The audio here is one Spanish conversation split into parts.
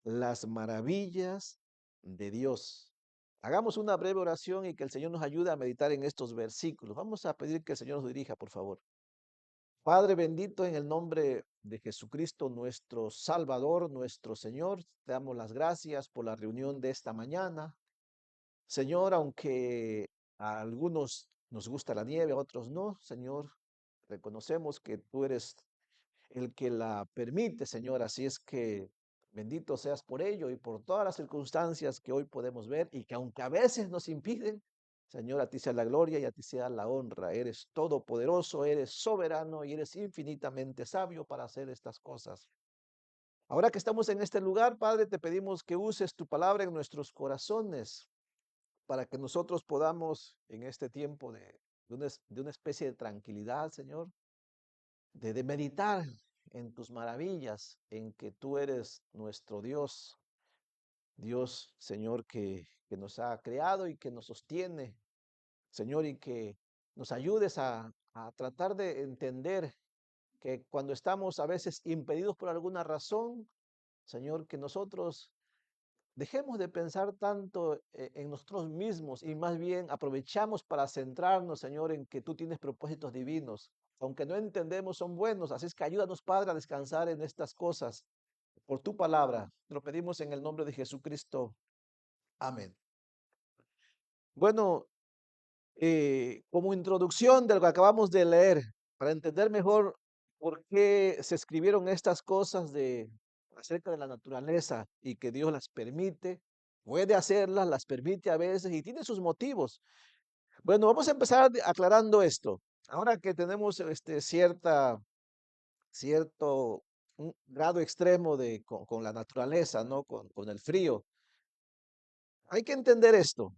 las maravillas de Dios. Hagamos una breve oración y que el Señor nos ayude a meditar en estos versículos. Vamos a pedir que el Señor nos dirija, por favor. Padre bendito, en el nombre de Jesucristo, nuestro Salvador, nuestro Señor, te damos las gracias por la reunión de esta mañana. Señor, aunque a algunos nos gusta la nieve, a otros no, Señor, reconocemos que tú eres el que la permite, Señor. Así es que bendito seas por ello y por todas las circunstancias que hoy podemos ver y que aunque a veces nos impiden, Señor, a ti sea la gloria y a ti sea la honra. Eres todopoderoso, eres soberano y eres infinitamente sabio para hacer estas cosas. Ahora que estamos en este lugar, Padre, te pedimos que uses tu palabra en nuestros corazones para que nosotros podamos en este tiempo de una especie de tranquilidad, Señor, de meditar en tus maravillas, en que tú eres nuestro Dios, Dios, Señor, que nos ha creado y que nos sostiene, Señor, y que nos ayudes a tratar de entender que cuando estamos a veces impedidos por alguna razón, Señor, que nosotros dejemos de pensar tanto en nosotros mismos y más bien aprovechamos para centrarnos, Señor, en que tú tienes propósitos divinos. Aunque no entendemos, son buenos. Así es que ayúdanos, Padre, a descansar en estas cosas. Por tu palabra, te lo pedimos en el nombre de Jesucristo. Amén. Bueno, como introducción de lo que acabamos de leer, para entender mejor por qué se escribieron estas cosas acerca de la naturaleza y que Dios las permite, puede hacerlas, las permite a veces y tiene sus motivos. Bueno, vamos a empezar aclarando esto. Ahora que tenemos cierto un grado extremo con la naturaleza, ¿no? Con el frío. Hay que entender esto,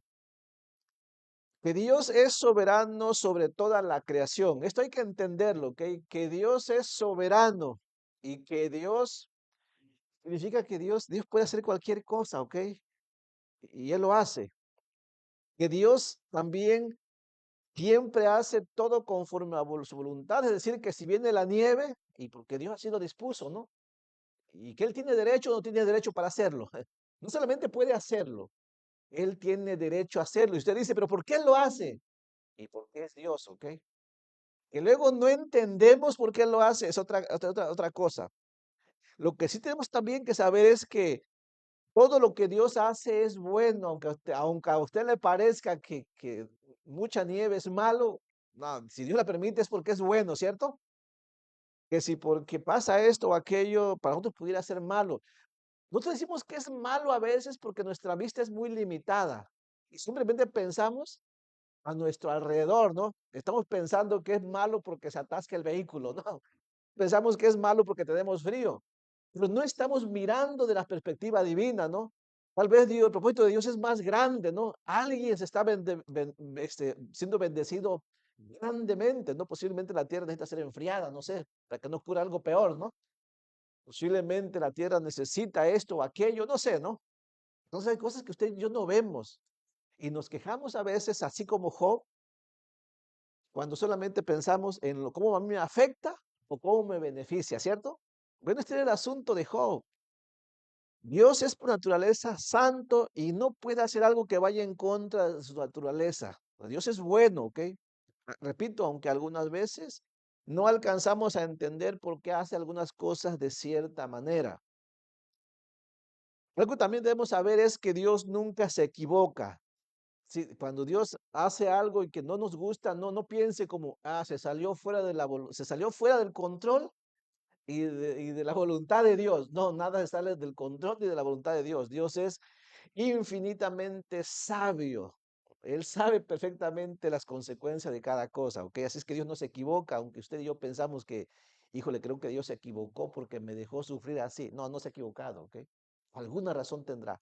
que Dios es soberano sobre toda la creación. Esto hay que entenderlo, ¿ok? Que Dios es soberano y que Dios significa que Dios puede hacer cualquier cosa, ¿ok? Y Él lo hace. Que Dios también siempre hace todo conforme a su voluntad, es decir, que si viene la nieve, y porque Dios así lo dispuso, ¿no? Y que Él tiene derecho o no tiene derecho para hacerlo. No solamente puede hacerlo, Él tiene derecho a hacerlo. Y usted dice, pero ¿por qué Él lo hace? Y porque es Dios, ¿ok? Que luego no entendemos por qué lo hace, es otra cosa. Lo que sí tenemos también que saber es que todo lo que Dios hace es bueno, aunque a usted le parezca que mucha nieve es malo, no, si Dios la permite es porque es bueno, ¿cierto? Que si porque pasa esto o aquello, para nosotros pudiera ser malo. Nosotros decimos que es malo a veces porque nuestra vista es muy limitada y simplemente pensamos a nuestro alrededor, ¿no? Estamos pensando que es malo porque se atasca el vehículo, ¿no? Pensamos que es malo porque tenemos frío, pero no estamos mirando de la perspectiva divina, ¿no? Tal vez Dios, el propósito de Dios es más grande, ¿no? Alguien se está siendo bendecido grandemente, ¿no? Posiblemente la tierra necesita ser enfriada, no sé, para que no ocurra algo peor, ¿no? Posiblemente la tierra necesita esto o aquello, no sé, ¿no? Entonces hay cosas que usted y yo no vemos y nos quejamos a veces, así como Job, cuando solamente pensamos en cómo a mí me afecta o cómo me beneficia, ¿cierto? Bueno, este era el asunto de Job. Dios es por naturaleza santo y no puede hacer algo que vaya en contra de su naturaleza. Dios es bueno, ¿ok? Repito, aunque algunas veces no alcanzamos a entender por qué hace algunas cosas de cierta manera. Algo también debemos saber es que Dios nunca se equivoca. Sí, cuando Dios hace algo y que no nos gusta, no piense como, se salió fuera se salió fuera del control y de la voluntad de Dios. No, nada se sale del control ni de la voluntad de Dios. Dios es infinitamente sabio. Él sabe perfectamente las consecuencias de cada cosa, ¿ok? Así es que Dios no se equivoca, aunque usted y yo pensamos que, híjole, creo que Dios se equivocó porque me dejó sufrir así. No, no se ha equivocado, ¿ok? Alguna razón tendrá,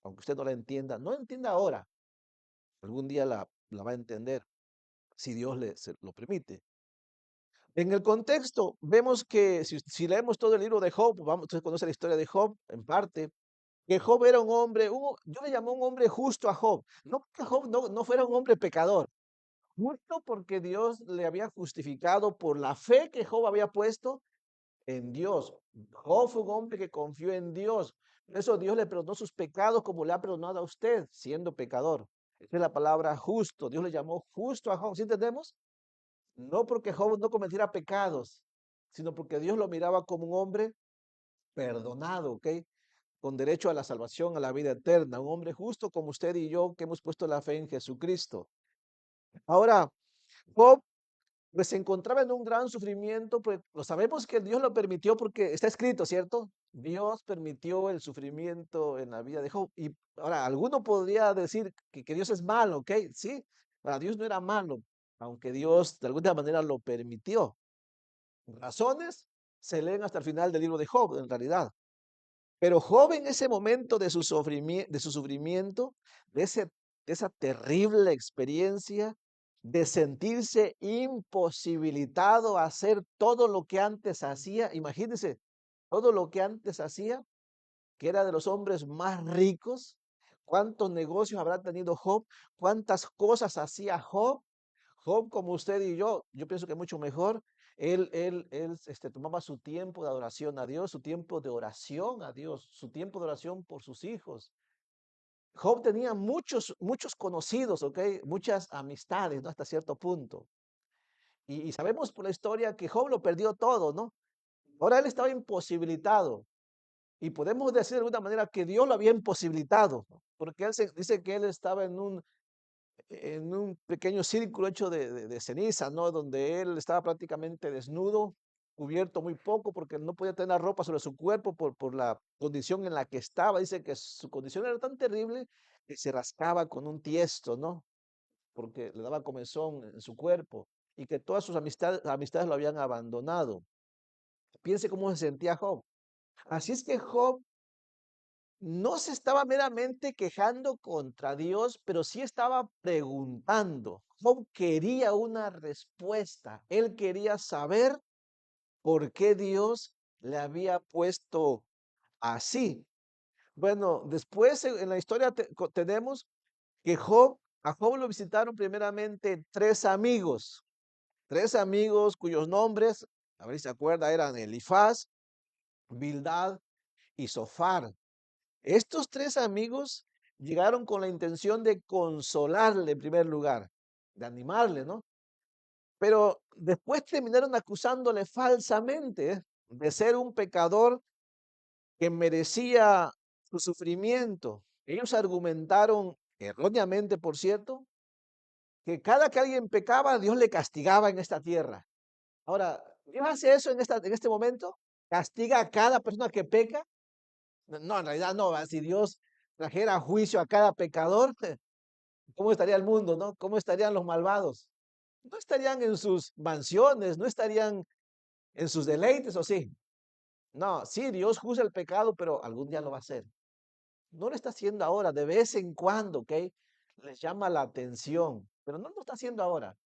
aunque usted no la entienda. No entienda ahora, algún día la va a entender, si Dios se lo permite. En el contexto, vemos que si leemos todo el libro de Job, usted conoce la historia de Job en parte, que Job era un hombre, yo le llamo un hombre justo a Job, no que Job no fuera un hombre pecador, justo porque Dios le había justificado por la fe que Job había puesto en Dios. Job fue un hombre que confió en Dios. Por eso Dios le perdonó sus pecados como le ha perdonado a usted, siendo pecador. Esa es la palabra justo. Dios le llamó justo a Job. ¿Sí entendemos? No porque Job no cometiera pecados, sino porque Dios lo miraba como un hombre perdonado, ¿ok? Con derecho a la salvación, a la vida eterna. Un hombre justo como usted y yo que hemos puesto la fe en Jesucristo. Ahora, Job pues se encontraba en un gran sufrimiento, pues lo sabemos que Dios lo permitió porque está escrito, ¿cierto? Dios permitió el sufrimiento en la vida de Job. Y ahora, alguno podría decir que Dios es malo, ¿ok? Sí, para Dios no era malo, aunque Dios de alguna manera lo permitió. Razones se leen hasta el final del libro de Job, en realidad. Pero Job en ese momento de su sufrimiento, de, ese, de esa terrible experiencia, de sentirse imposibilitado a hacer todo lo que antes hacía, imagínense, todo lo que antes hacía, que era de los hombres más ricos, cuántos negocios habrá tenido Job, cuántas cosas hacía Job. Job, como usted y yo pienso que mucho mejor. Él tomaba su tiempo de adoración a Dios, su tiempo de oración a Dios, su tiempo de oración por sus hijos. Job tenía muchos conocidos, ¿ok? Muchas amistades, ¿no? Hasta cierto punto. Y sabemos por la historia que Job lo perdió todo, ¿no? Ahora él estaba imposibilitado. Y podemos decir de alguna manera que Dios lo había imposibilitado, ¿no? Porque dice que él estaba en un pequeño círculo hecho de ceniza, ¿no? Donde él estaba prácticamente desnudo, cubierto muy poco, porque no podía tener ropa sobre su cuerpo por la condición en la que estaba. Dice que su condición era tan terrible que se rascaba con un tiesto, ¿no? Porque le daba comezón en su cuerpo y que todas sus amistades lo habían abandonado. Piense cómo se sentía Job. Así es que Job no se estaba meramente quejando contra Dios, pero sí estaba preguntando. Job quería una respuesta. Él quería saber por qué Dios le había puesto así. Bueno, después en la historia tenemos que a Job lo visitaron primeramente tres amigos cuyos nombres, a ver si se acuerda, eran Elifaz, Bildad y Sofar. Estos tres amigos llegaron con la intención de consolarle en primer lugar, de animarle, ¿no? Pero después terminaron acusándole falsamente, de ser un pecador que merecía su sufrimiento. Ellos argumentaron, erróneamente por cierto, que cada que alguien pecaba, Dios le castigaba en esta tierra. Ahora, ¿Dios hace eso en este momento? ¿Castiga a cada persona que peca? No, en realidad no. Si Dios trajera juicio a cada pecador, ¿cómo estaría el mundo, no? ¿Cómo estarían los malvados? No estarían en sus mansiones, no estarían en sus deleites, ¿o sí? No, sí, Dios juzga el pecado, pero algún día lo va a hacer. No lo está haciendo ahora, de vez en cuando, ¿ok? Les llama la atención, pero no lo está haciendo ahora.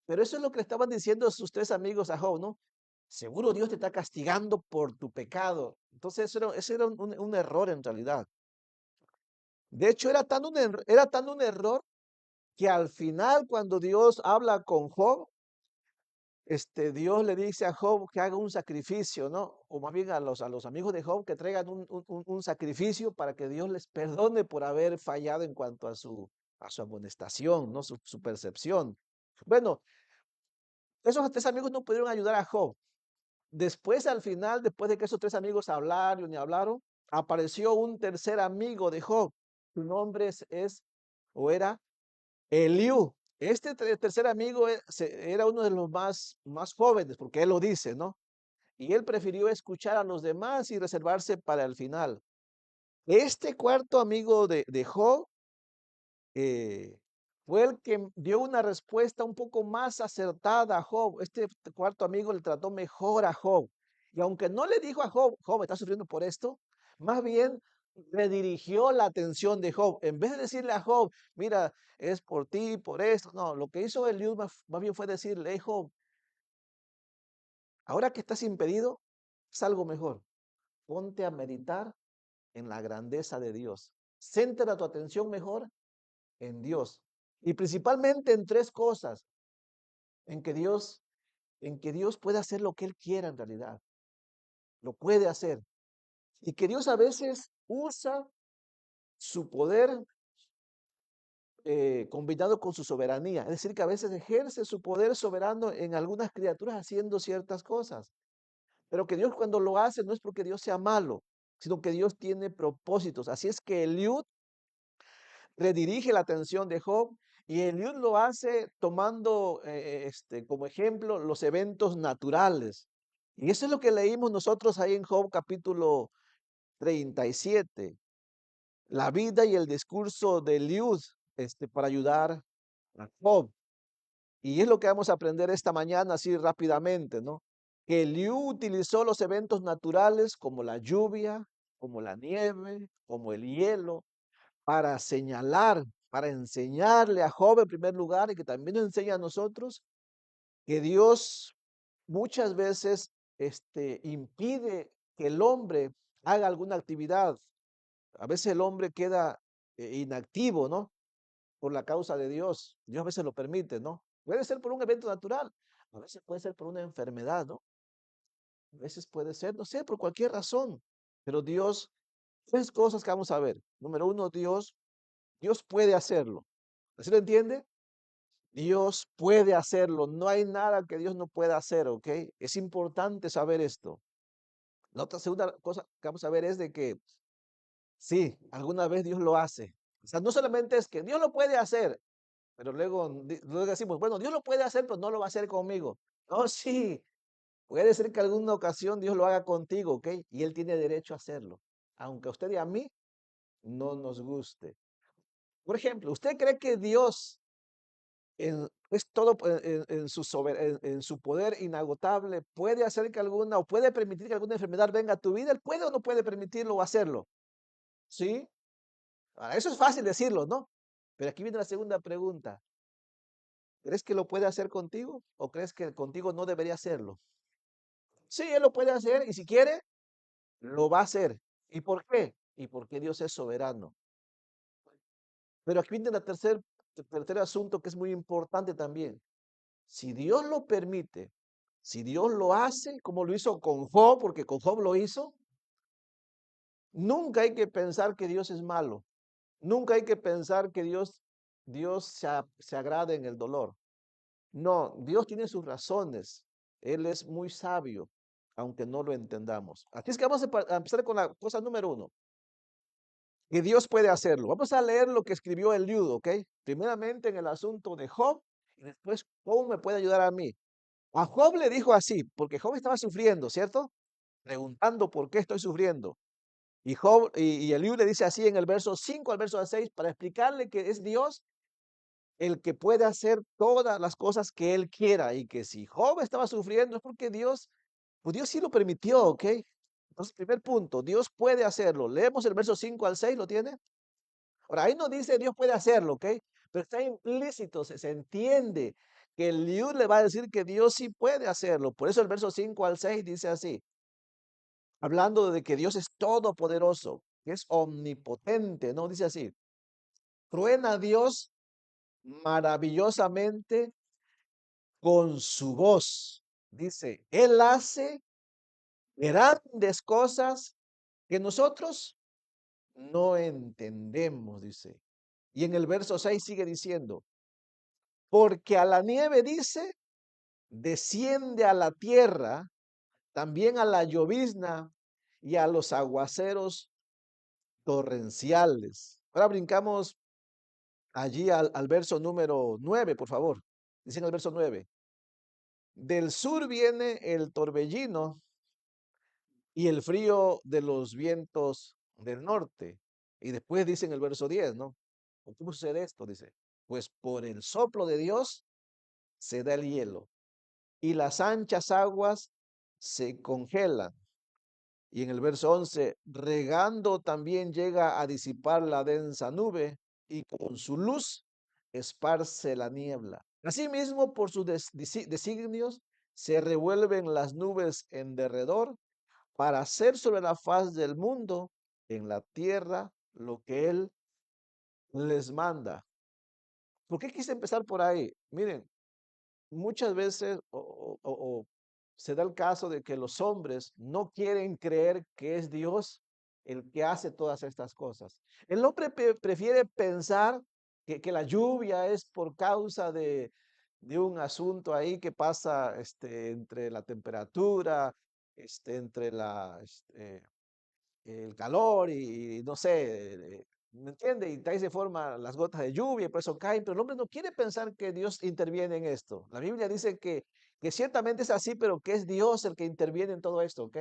Pero eso es lo que le estaban diciendo sus tres amigos a Job, ¿no? Seguro Dios te está castigando por tu pecado. Entonces, ese era un error en realidad. De hecho, era tan un error que al final, cuando Dios habla con Job, Dios le dice a Job que haga un sacrificio, ¿no? O más bien a los amigos de Job que traigan un sacrificio para que Dios les perdone por haber fallado en cuanto a su amonestación, ¿no? Su percepción. Bueno, esos tres amigos no pudieron ayudar a Job. Después, al final, después de que esos tres amigos hablaron y hablaron, apareció un tercer amigo de Job. Su nombre es o era Eliú. Este tercer amigo era uno de los más jóvenes, porque él lo dice, ¿no? Y él prefirió escuchar a los demás y reservarse para el final. Este cuarto amigo de Job eh, fue el que dio una respuesta un poco más acertada a Job. Este cuarto amigo le trató mejor a Job. Y aunque no le dijo a Job, Job, ¿estás sufriendo por esto? Más bien redirigió la atención de Job. En vez de decirle a Job, mira, es por ti, por esto. No, lo que hizo Eliud más bien fue decirle, hey, Job, ahora que estás impedido, es algo mejor. Ponte a meditar en la grandeza de Dios. Centra tu atención mejor en Dios. Y principalmente en tres cosas, en que Dios, en que Dios puede hacer lo que Él quiera en realidad. lo puede hacer. Y que Dios a veces usa su poder combinado con su soberanía. Es decir, que a veces ejerce su poder soberano en algunas criaturas haciendo ciertas cosas. Pero que Dios cuando lo hace no es porque Dios sea malo, sino que Dios tiene propósitos. Así es que Eliud redirige la atención de Job y Eliud lo hace tomando como ejemplo los eventos naturales. Y eso es lo que leímos nosotros ahí en Job capítulo 37, la vida y el discurso de Eliud para ayudar a Job. Y es lo que vamos a aprender esta mañana así rápidamente, ¿no? Que Eliú utilizó los eventos naturales como la lluvia, como la nieve, como el hielo, para señalar, para enseñarle a Job en primer lugar y que también nos enseña a nosotros que Dios muchas veces impide que el hombre haga alguna actividad. A veces el hombre queda inactivo, ¿no? Por la causa de Dios. Dios a veces lo permite, ¿no? Puede ser por un evento natural, a veces puede ser por una enfermedad, ¿no? A veces puede ser, no sé, por cualquier razón. Pero Dios, tres cosas que vamos a ver. Número uno, Dios puede hacerlo. ¿Así lo entiende? Dios puede hacerlo. No hay nada que Dios no pueda hacer, ¿ok? Es importante saber esto. La otra segunda cosa que vamos a ver es de que sí, alguna vez Dios lo hace. O sea, no solamente es que Dios lo puede hacer, pero luego decimos, bueno, Dios lo puede hacer, pero no lo va a hacer conmigo. No, sí, puede ser que alguna ocasión Dios lo haga contigo, ¿ok? Y Él tiene derecho a hacerlo, aunque a usted y a mí no nos guste. Por ejemplo, ¿usted cree que Dios es todo en su poder inagotable? ¿Puede hacer que alguna o puede permitir que alguna enfermedad venga a tu vida? ¿Él puede o no puede permitirlo o hacerlo? ¿Sí? Eso es fácil decirlo, ¿no? Pero aquí viene la segunda pregunta. ¿Crees que lo puede hacer contigo o crees que contigo no debería hacerlo? Sí, Él lo puede hacer y si quiere, lo va a hacer. ¿Y por qué? Y porque Dios es soberano. Pero aquí viene tercer asunto que es muy importante también. Si Dios lo permite, si Dios lo hace, como lo hizo con Job, porque con Job lo hizo, nunca hay que pensar que Dios es malo. Nunca hay que pensar que Dios se agrada en el dolor. No, Dios tiene sus razones. Él es muy sabio, aunque no lo entendamos. Así es que vamos a empezar con la cosa número uno, que Dios puede hacerlo. Vamos a leer lo que escribió Eliud, ¿ok? Primeramente en el asunto de Job y después cómo me puede ayudar a mí. A Job le dijo así, porque Job estaba sufriendo, ¿cierto? Preguntando por qué estoy sufriendo. Y Eliud le dice así en el verso 5 al verso 6 para explicarle que es Dios el que puede hacer todas las cosas que él quiera y que si Job estaba sufriendo es porque Dios, pues Dios sí lo permitió, ¿ok? Entonces, primer punto, Dios puede hacerlo. Leemos el verso 5 al 6, ¿lo tiene? Ahora, ahí no dice Dios puede hacerlo, ¿ok? Pero está implícito, se entiende que el Liud le va a decir que Dios sí puede hacerlo. Por eso el verso 5 al 6 dice así, hablando de que Dios es todopoderoso, que es omnipotente, ¿no? Dice así, truena Dios maravillosamente con su voz. Dice, Él hace grandes cosas que nosotros no entendemos, dice. Y en el verso 6 sigue diciendo, porque a la nieve dice, desciende a la tierra, también a la llovizna y a los aguaceros torrenciales. Ahora brincamos allí al verso número 9, por favor. Dice en el verso 9, del sur viene el torbellino y el frío de los vientos del norte. Y después dice en el verso 10, ¿no? ¿Cómo sucede esto? Dice, pues por el soplo de Dios se da el hielo y las anchas aguas se congelan. Y en el verso 11, regando también llega a disipar la densa nube y con su luz esparce la niebla. Asimismo, por sus designios se revuelven las nubes en derredor para hacer sobre la faz del mundo, en la tierra, lo que Él les manda. ¿Por qué quise empezar por ahí? Miren, muchas veces, se da el caso de que los hombres no quieren creer que es Dios el que hace todas estas cosas. El hombre prefiere pensar que la lluvia es por causa de un asunto ahí que pasa entre la temperatura, entre el calor y no sé, ¿me entiende? Y de ahí se forman las gotas de lluvia y por eso caen, pero el hombre no quiere pensar que Dios interviene en esto. La Biblia dice que ciertamente es así, pero que es Dios el que interviene en todo esto, ¿ok?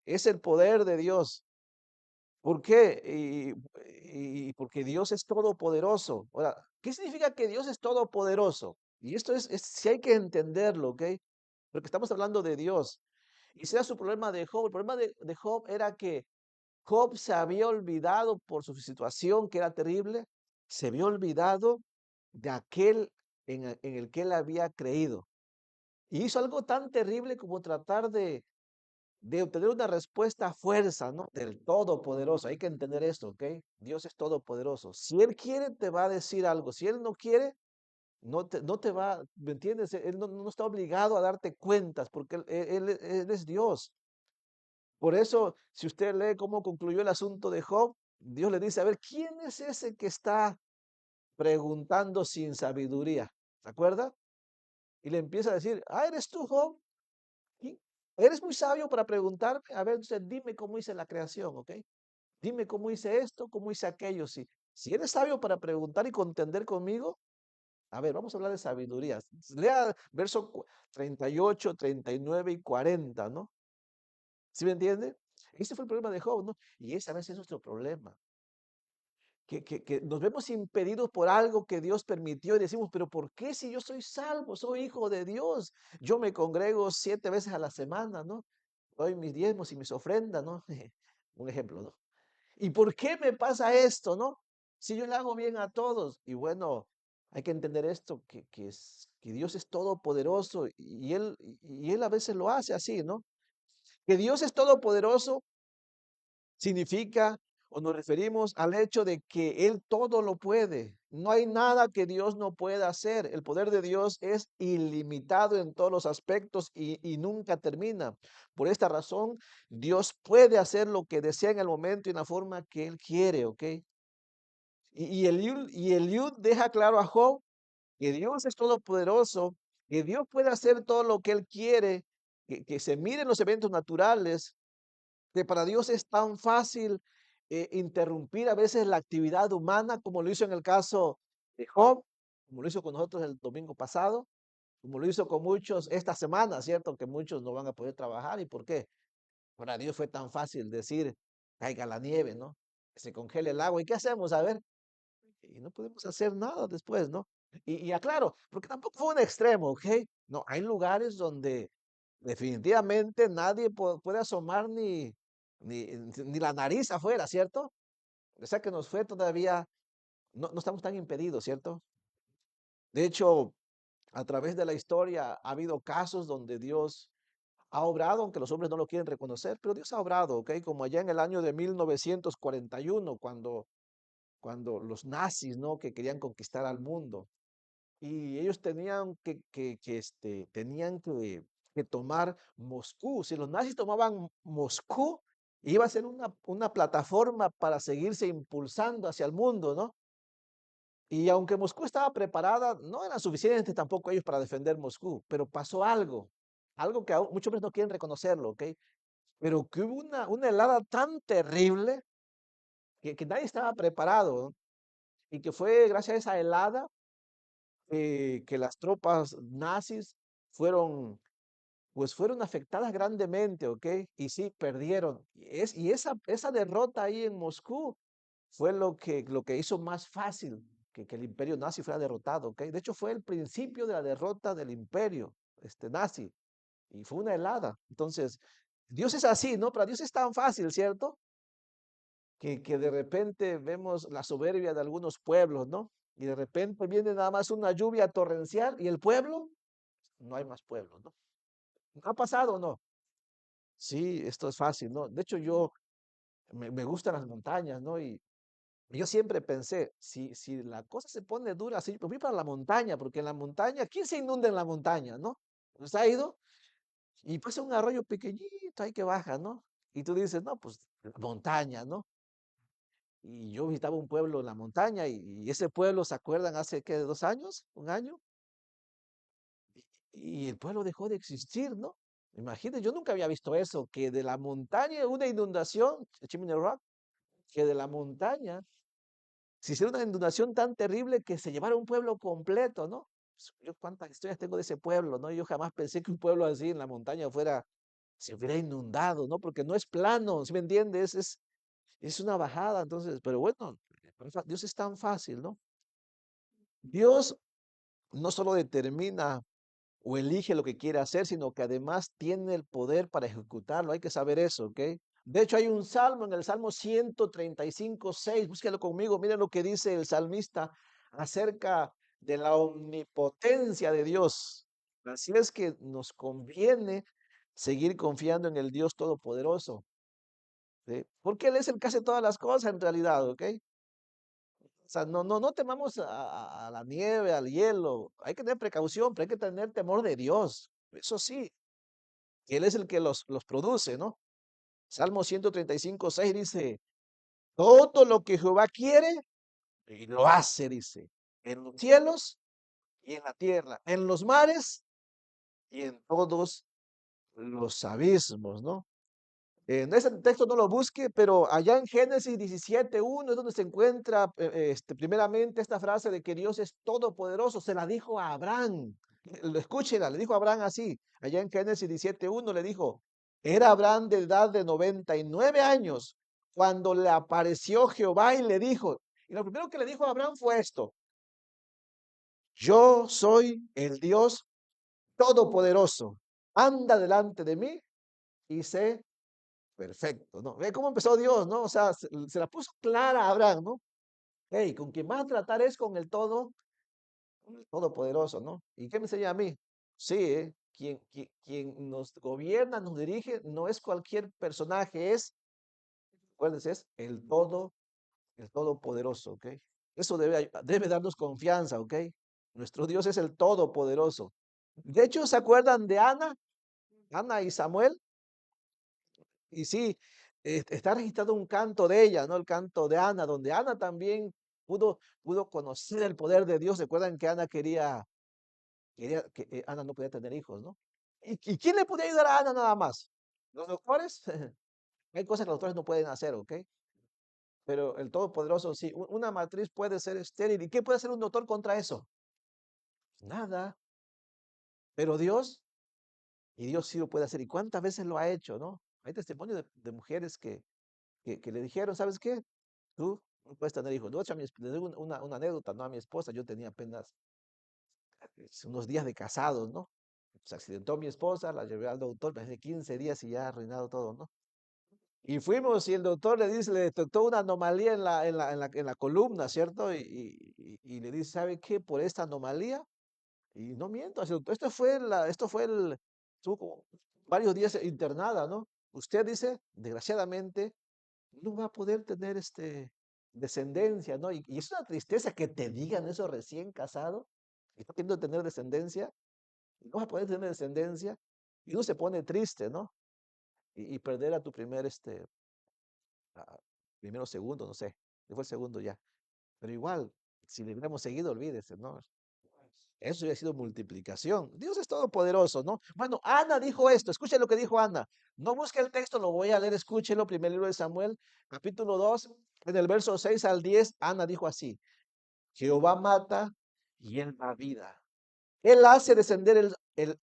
Es el poder de Dios. ¿Por qué? Y porque Dios es todopoderoso. Ahora, ¿qué significa que Dios es todopoderoso? Y esto si hay que entenderlo, ¿ok? Porque estamos hablando de Dios. Y sea su problema de Job. El problema de Job era que Job se había olvidado por su situación que era terrible, se había olvidado de aquel en el que él había creído. Y hizo algo tan terrible como tratar de obtener una respuesta a fuerza, ¿no? Del Todopoderoso. Hay que entender esto, ¿ok? Dios es todopoderoso. Si Él quiere, te va a decir algo. Si Él no quiere, no te va, ¿me entiendes? Él no está obligado a darte cuentas porque Él es Dios. Por eso, si usted lee cómo concluyó el asunto de Job, Dios le dice, a ver, ¿quién es ese que está preguntando sin sabiduría? ¿Se acuerda? Y le empieza a decir, ah, ¿eres tú, Job? ¿Sí? ¿Eres muy sabio para preguntarme? A ver, entonces dime cómo hice la creación, ¿ok? Dime cómo hice esto, cómo hice aquello. Si eres sabio para preguntar y contender conmigo, a ver, vamos a hablar de sabiduría. Lea verso 38, 39 y 40, ¿no? ¿Sí me entiende? Ese fue el problema de Job, ¿no? Y ese a veces es nuestro problema. Que nos vemos impedidos por algo que Dios permitió y decimos, pero ¿por qué si yo soy salvo, soy hijo de Dios? Yo me congrego 7 veces a la semana, ¿no? Doy mis diezmos y mis ofrendas, ¿no? Un ejemplo, ¿no? ¿Y por qué me pasa esto, no? Si yo le hago bien a todos. Y bueno, hay que entender esto, que Dios es todopoderoso y él a veces lo hace así, ¿no? Que Dios es todopoderoso significa o nos referimos al hecho de que Él todo lo puede. No hay nada que Dios no pueda hacer. El poder de Dios es ilimitado en todos los aspectos y nunca termina. Por esta razón, Dios puede hacer lo que desea en el momento y en la forma que Él quiere, ¿ok? Y Eliud deja claro a Job que Dios es todopoderoso, que Dios puede hacer todo lo que Él quiere, que se miren los eventos naturales, que para Dios es tan fácil interrumpir a veces la actividad humana, como lo hizo en el caso de Job, como lo hizo con nosotros el domingo pasado, como lo hizo con muchos esta semana, ¿cierto? Que muchos no van a poder trabajar. ¿Y por qué? Para Dios fue tan fácil decir, caiga la nieve, ¿no? Que se congele el agua. ¿Y qué hacemos? A ver, y no podemos hacer nada después, ¿no? Y aclaro, porque tampoco fue un extremo, ¿ok? No, hay lugares donde definitivamente nadie puede asomar ni la nariz afuera, ¿cierto? O sea que nos fue todavía, no estamos tan impedidos, ¿cierto? De hecho, a través de la historia ha habido casos donde Dios ha obrado, aunque los hombres no lo quieren reconocer, pero Dios ha obrado, ¿ok? Como allá en el año de 1941, cuando los nazis, ¿no? Que querían conquistar al mundo. Y ellos tenían que tomar Moscú. Si los nazis tomaban Moscú, iba a ser una plataforma para seguirse impulsando hacia el mundo, ¿no? Y aunque Moscú estaba preparada, no era suficiente tampoco ellos para defender Moscú, pero pasó algo que muchos hombres no quieren reconocerlo, ¿ok? Pero que hubo una helada tan terrible que nadie estaba preparado, ¿no? Y que fue gracias a esa helada que las tropas nazis fueron, pues fueron afectadas grandemente, ¿ok? Y sí, perdieron. Y esa derrota ahí en Moscú fue lo que hizo más fácil que el imperio nazi fuera derrotado, ¿ok? De hecho, fue el principio de la derrota del imperio nazi y fue una helada. Entonces, Dios es así, ¿no? Para Dios es tan fácil, ¿cierto? Que de repente vemos la soberbia de algunos pueblos, ¿no? Y de repente viene nada más una lluvia torrencial y el pueblo, no hay más pueblo, ¿no? ¿Ha pasado o no? Sí, esto es fácil, ¿no? De hecho, yo me gustan las montañas, ¿no? Y yo siempre pensé, si la cosa se pone dura, así, pues voy para la montaña, porque en la montaña, ¿quién se inunda en la montaña, no? ¿Nos ha ido? y pasa un arroyo pequeñito ahí que baja, ¿no? Y tú dices, no, pues montaña, ¿no? Y yo visitaba un pueblo en la montaña y ese pueblo, ¿se acuerdan? Hace, ¿qué? ¿2 años? ¿Un año? Y el pueblo dejó de existir, ¿no? Imagínense, yo nunca había visto eso, que de la montaña, una inundación, Chimney Rock, que de la montaña se hiciera una inundación tan terrible que se llevara un pueblo completo, ¿no? Pues, yo cuántas historias tengo de ese pueblo, ¿no? Yo jamás pensé que un pueblo así en la montaña se hubiera inundado, ¿no? Porque no es plano, ¿sí me entiendes? Es una bajada, entonces, pero bueno, Dios es tan fácil, ¿no? Dios no solo determina o elige lo que quiere hacer, sino que además tiene el poder para ejecutarlo. Hay que saber eso, ¿ok? De hecho, hay un salmo en el Salmo 135:6. Búsquelo conmigo. Miren lo que dice el salmista acerca de la omnipotencia de Dios. Así es que nos conviene seguir confiando en el Dios Todopoderoso, ¿sí? Porque Él es el que hace todas las cosas en realidad, ¿ok? O sea, no temamos a la nieve, al hielo. Hay que tener precaución, pero hay que tener temor de Dios. Eso sí, Él es el que los produce, ¿no? Salmo 135:6 dice, todo lo que Jehová quiere, y lo hace, dice, en los cielos y en la tierra, en los mares y en todos los abismos, ¿no? En ese texto no lo busque, pero allá en Génesis 17:1 es donde se encuentra primeramente esta frase de que Dios es todopoderoso. Se la dijo a Abraham. Escúchela, le dijo a Abraham así. Allá en Génesis 17:1 le dijo, era Abraham de edad de 99 años cuando le apareció Jehová y le dijo, y lo primero que le dijo a Abraham fue esto, yo soy el Dios todopoderoso. Anda delante de mí y sé perfecto, ¿no? Ve cómo empezó Dios, ¿no? O sea, se la puso clara a Abraham, ¿no? Hey, con quien vas a tratar es con el Todopoderoso, ¿no? ¿Y qué me enseña a mí? Sí, quien nos gobierna, nos dirige, no es cualquier personaje, acuérdense, es el Todopoderoso, ¿ok? Eso debe darnos confianza, ¿ok? Nuestro Dios es el Todopoderoso. De hecho, ¿se acuerdan de Ana? Ana y Samuel. Y sí, está registrado un canto de ella, ¿no? El canto de Ana, donde Ana también pudo conocer el poder de Dios. Recuerdan que Ana quería que Ana no podía tener hijos, ¿no? ¿Y quién le podía ayudar a Ana nada más? ¿Los doctores? Hay cosas que los doctores no pueden hacer, ¿ok? Pero el Todopoderoso sí, una matriz puede ser estéril. ¿Y qué puede hacer un doctor contra eso? Nada. Pero Dios sí lo puede hacer. ¿Y cuántas veces lo ha hecho, no? Hay testimonios de mujeres que le dijeron, ¿sabes qué? Tú no puedes tener hijos. De hecho, le doy una anécdota, ¿no? A mi esposa, yo tenía apenas unos días de casados, ¿no? Se accidentó mi esposa, la llevé al doctor, hace 15 días y ya ha arruinado todo, ¿no? Y fuimos y el doctor le dice, le detectó una anomalía en la columna, ¿cierto? Y le dice, ¿sabe qué? Por esta anomalía, y no miento, así, estuvo como varios días internada, ¿no? Usted dice, desgraciadamente, no va a poder tener descendencia, ¿no? Y es una tristeza que te digan eso recién casado, y está queriendo tener descendencia, y no vas a poder tener descendencia, y uno se pone triste, ¿no? Y perder a tu primero segundo, no sé, que fue el segundo ya. Pero igual, si le hubiéramos seguido, olvídese, ¿no? Eso hubiera sido multiplicación. Dios es todopoderoso, ¿no? Bueno, Ana dijo esto, escuchen lo que dijo Ana. No busque el texto, lo voy a leer, escúchelo, primer libro de Samuel, capítulo 2, en el verso 6 al 10, Ana dijo así, Jehová mata y él da vida. Él hace descender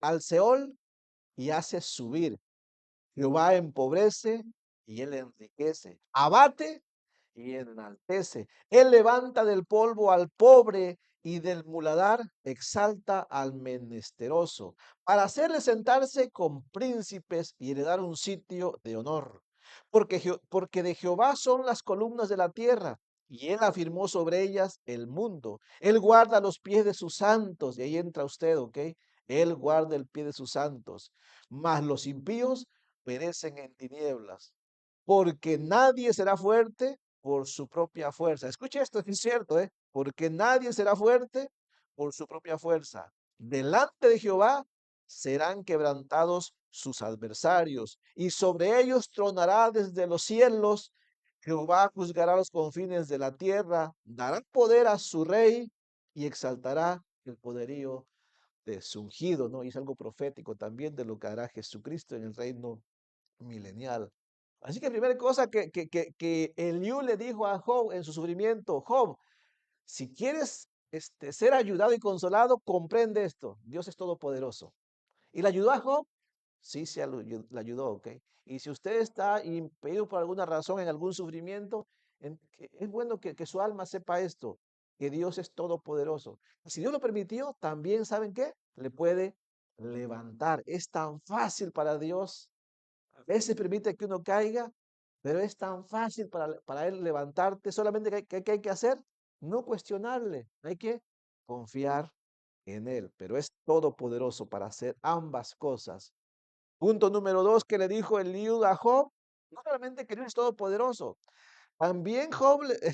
al Seol y hace subir. Jehová empobrece y él enriquece. Abate y enaltece. Él levanta del polvo al pobre y del muladar exalta al menesteroso, para hacerle sentarse con príncipes y heredar un sitio de honor. Porque de Jehová son las columnas de la tierra, y él afirmó sobre ellas el mundo. Él guarda los pies de sus santos, y ahí entra usted, ¿ok? Él guarda el pie de sus santos. Mas los impíos perecen en tinieblas, porque nadie será fuerte por su propia fuerza. Escuche esto, es cierto, ¿eh? Porque nadie será fuerte por su propia fuerza. Delante de Jehová serán quebrantados sus adversarios, y sobre ellos tronará desde los cielos. Jehová juzgará los confines de la tierra, dará poder a su rey y exaltará el poderío de su ungido, ¿no? Y es algo profético también de lo que hará Jesucristo en el reino milenial. Así que primera cosa que Eliú le dijo a Job en su sufrimiento: Job, si quieres ser ayudado y consolado, comprende esto: Dios es todopoderoso. ¿Y le ayudó a Job? Sí, le ayudó, ¿ok? Y si usted está impedido por alguna razón en algún sufrimiento, es bueno que su alma sepa esto, que Dios es todopoderoso. Si Dios lo permitió, también, ¿saben qué? Le puede levantar. Es tan fácil para Dios. A veces permite que uno caiga, pero es tan fácil para Él levantarte. Solamente ¿qué hay que hacer? No cuestionarle. Hay que confiar en Él. Pero es todopoderoso para hacer ambas cosas. Punto número dos que le dijo Eliú a Job: no solamente que Dios es todopoderoso, también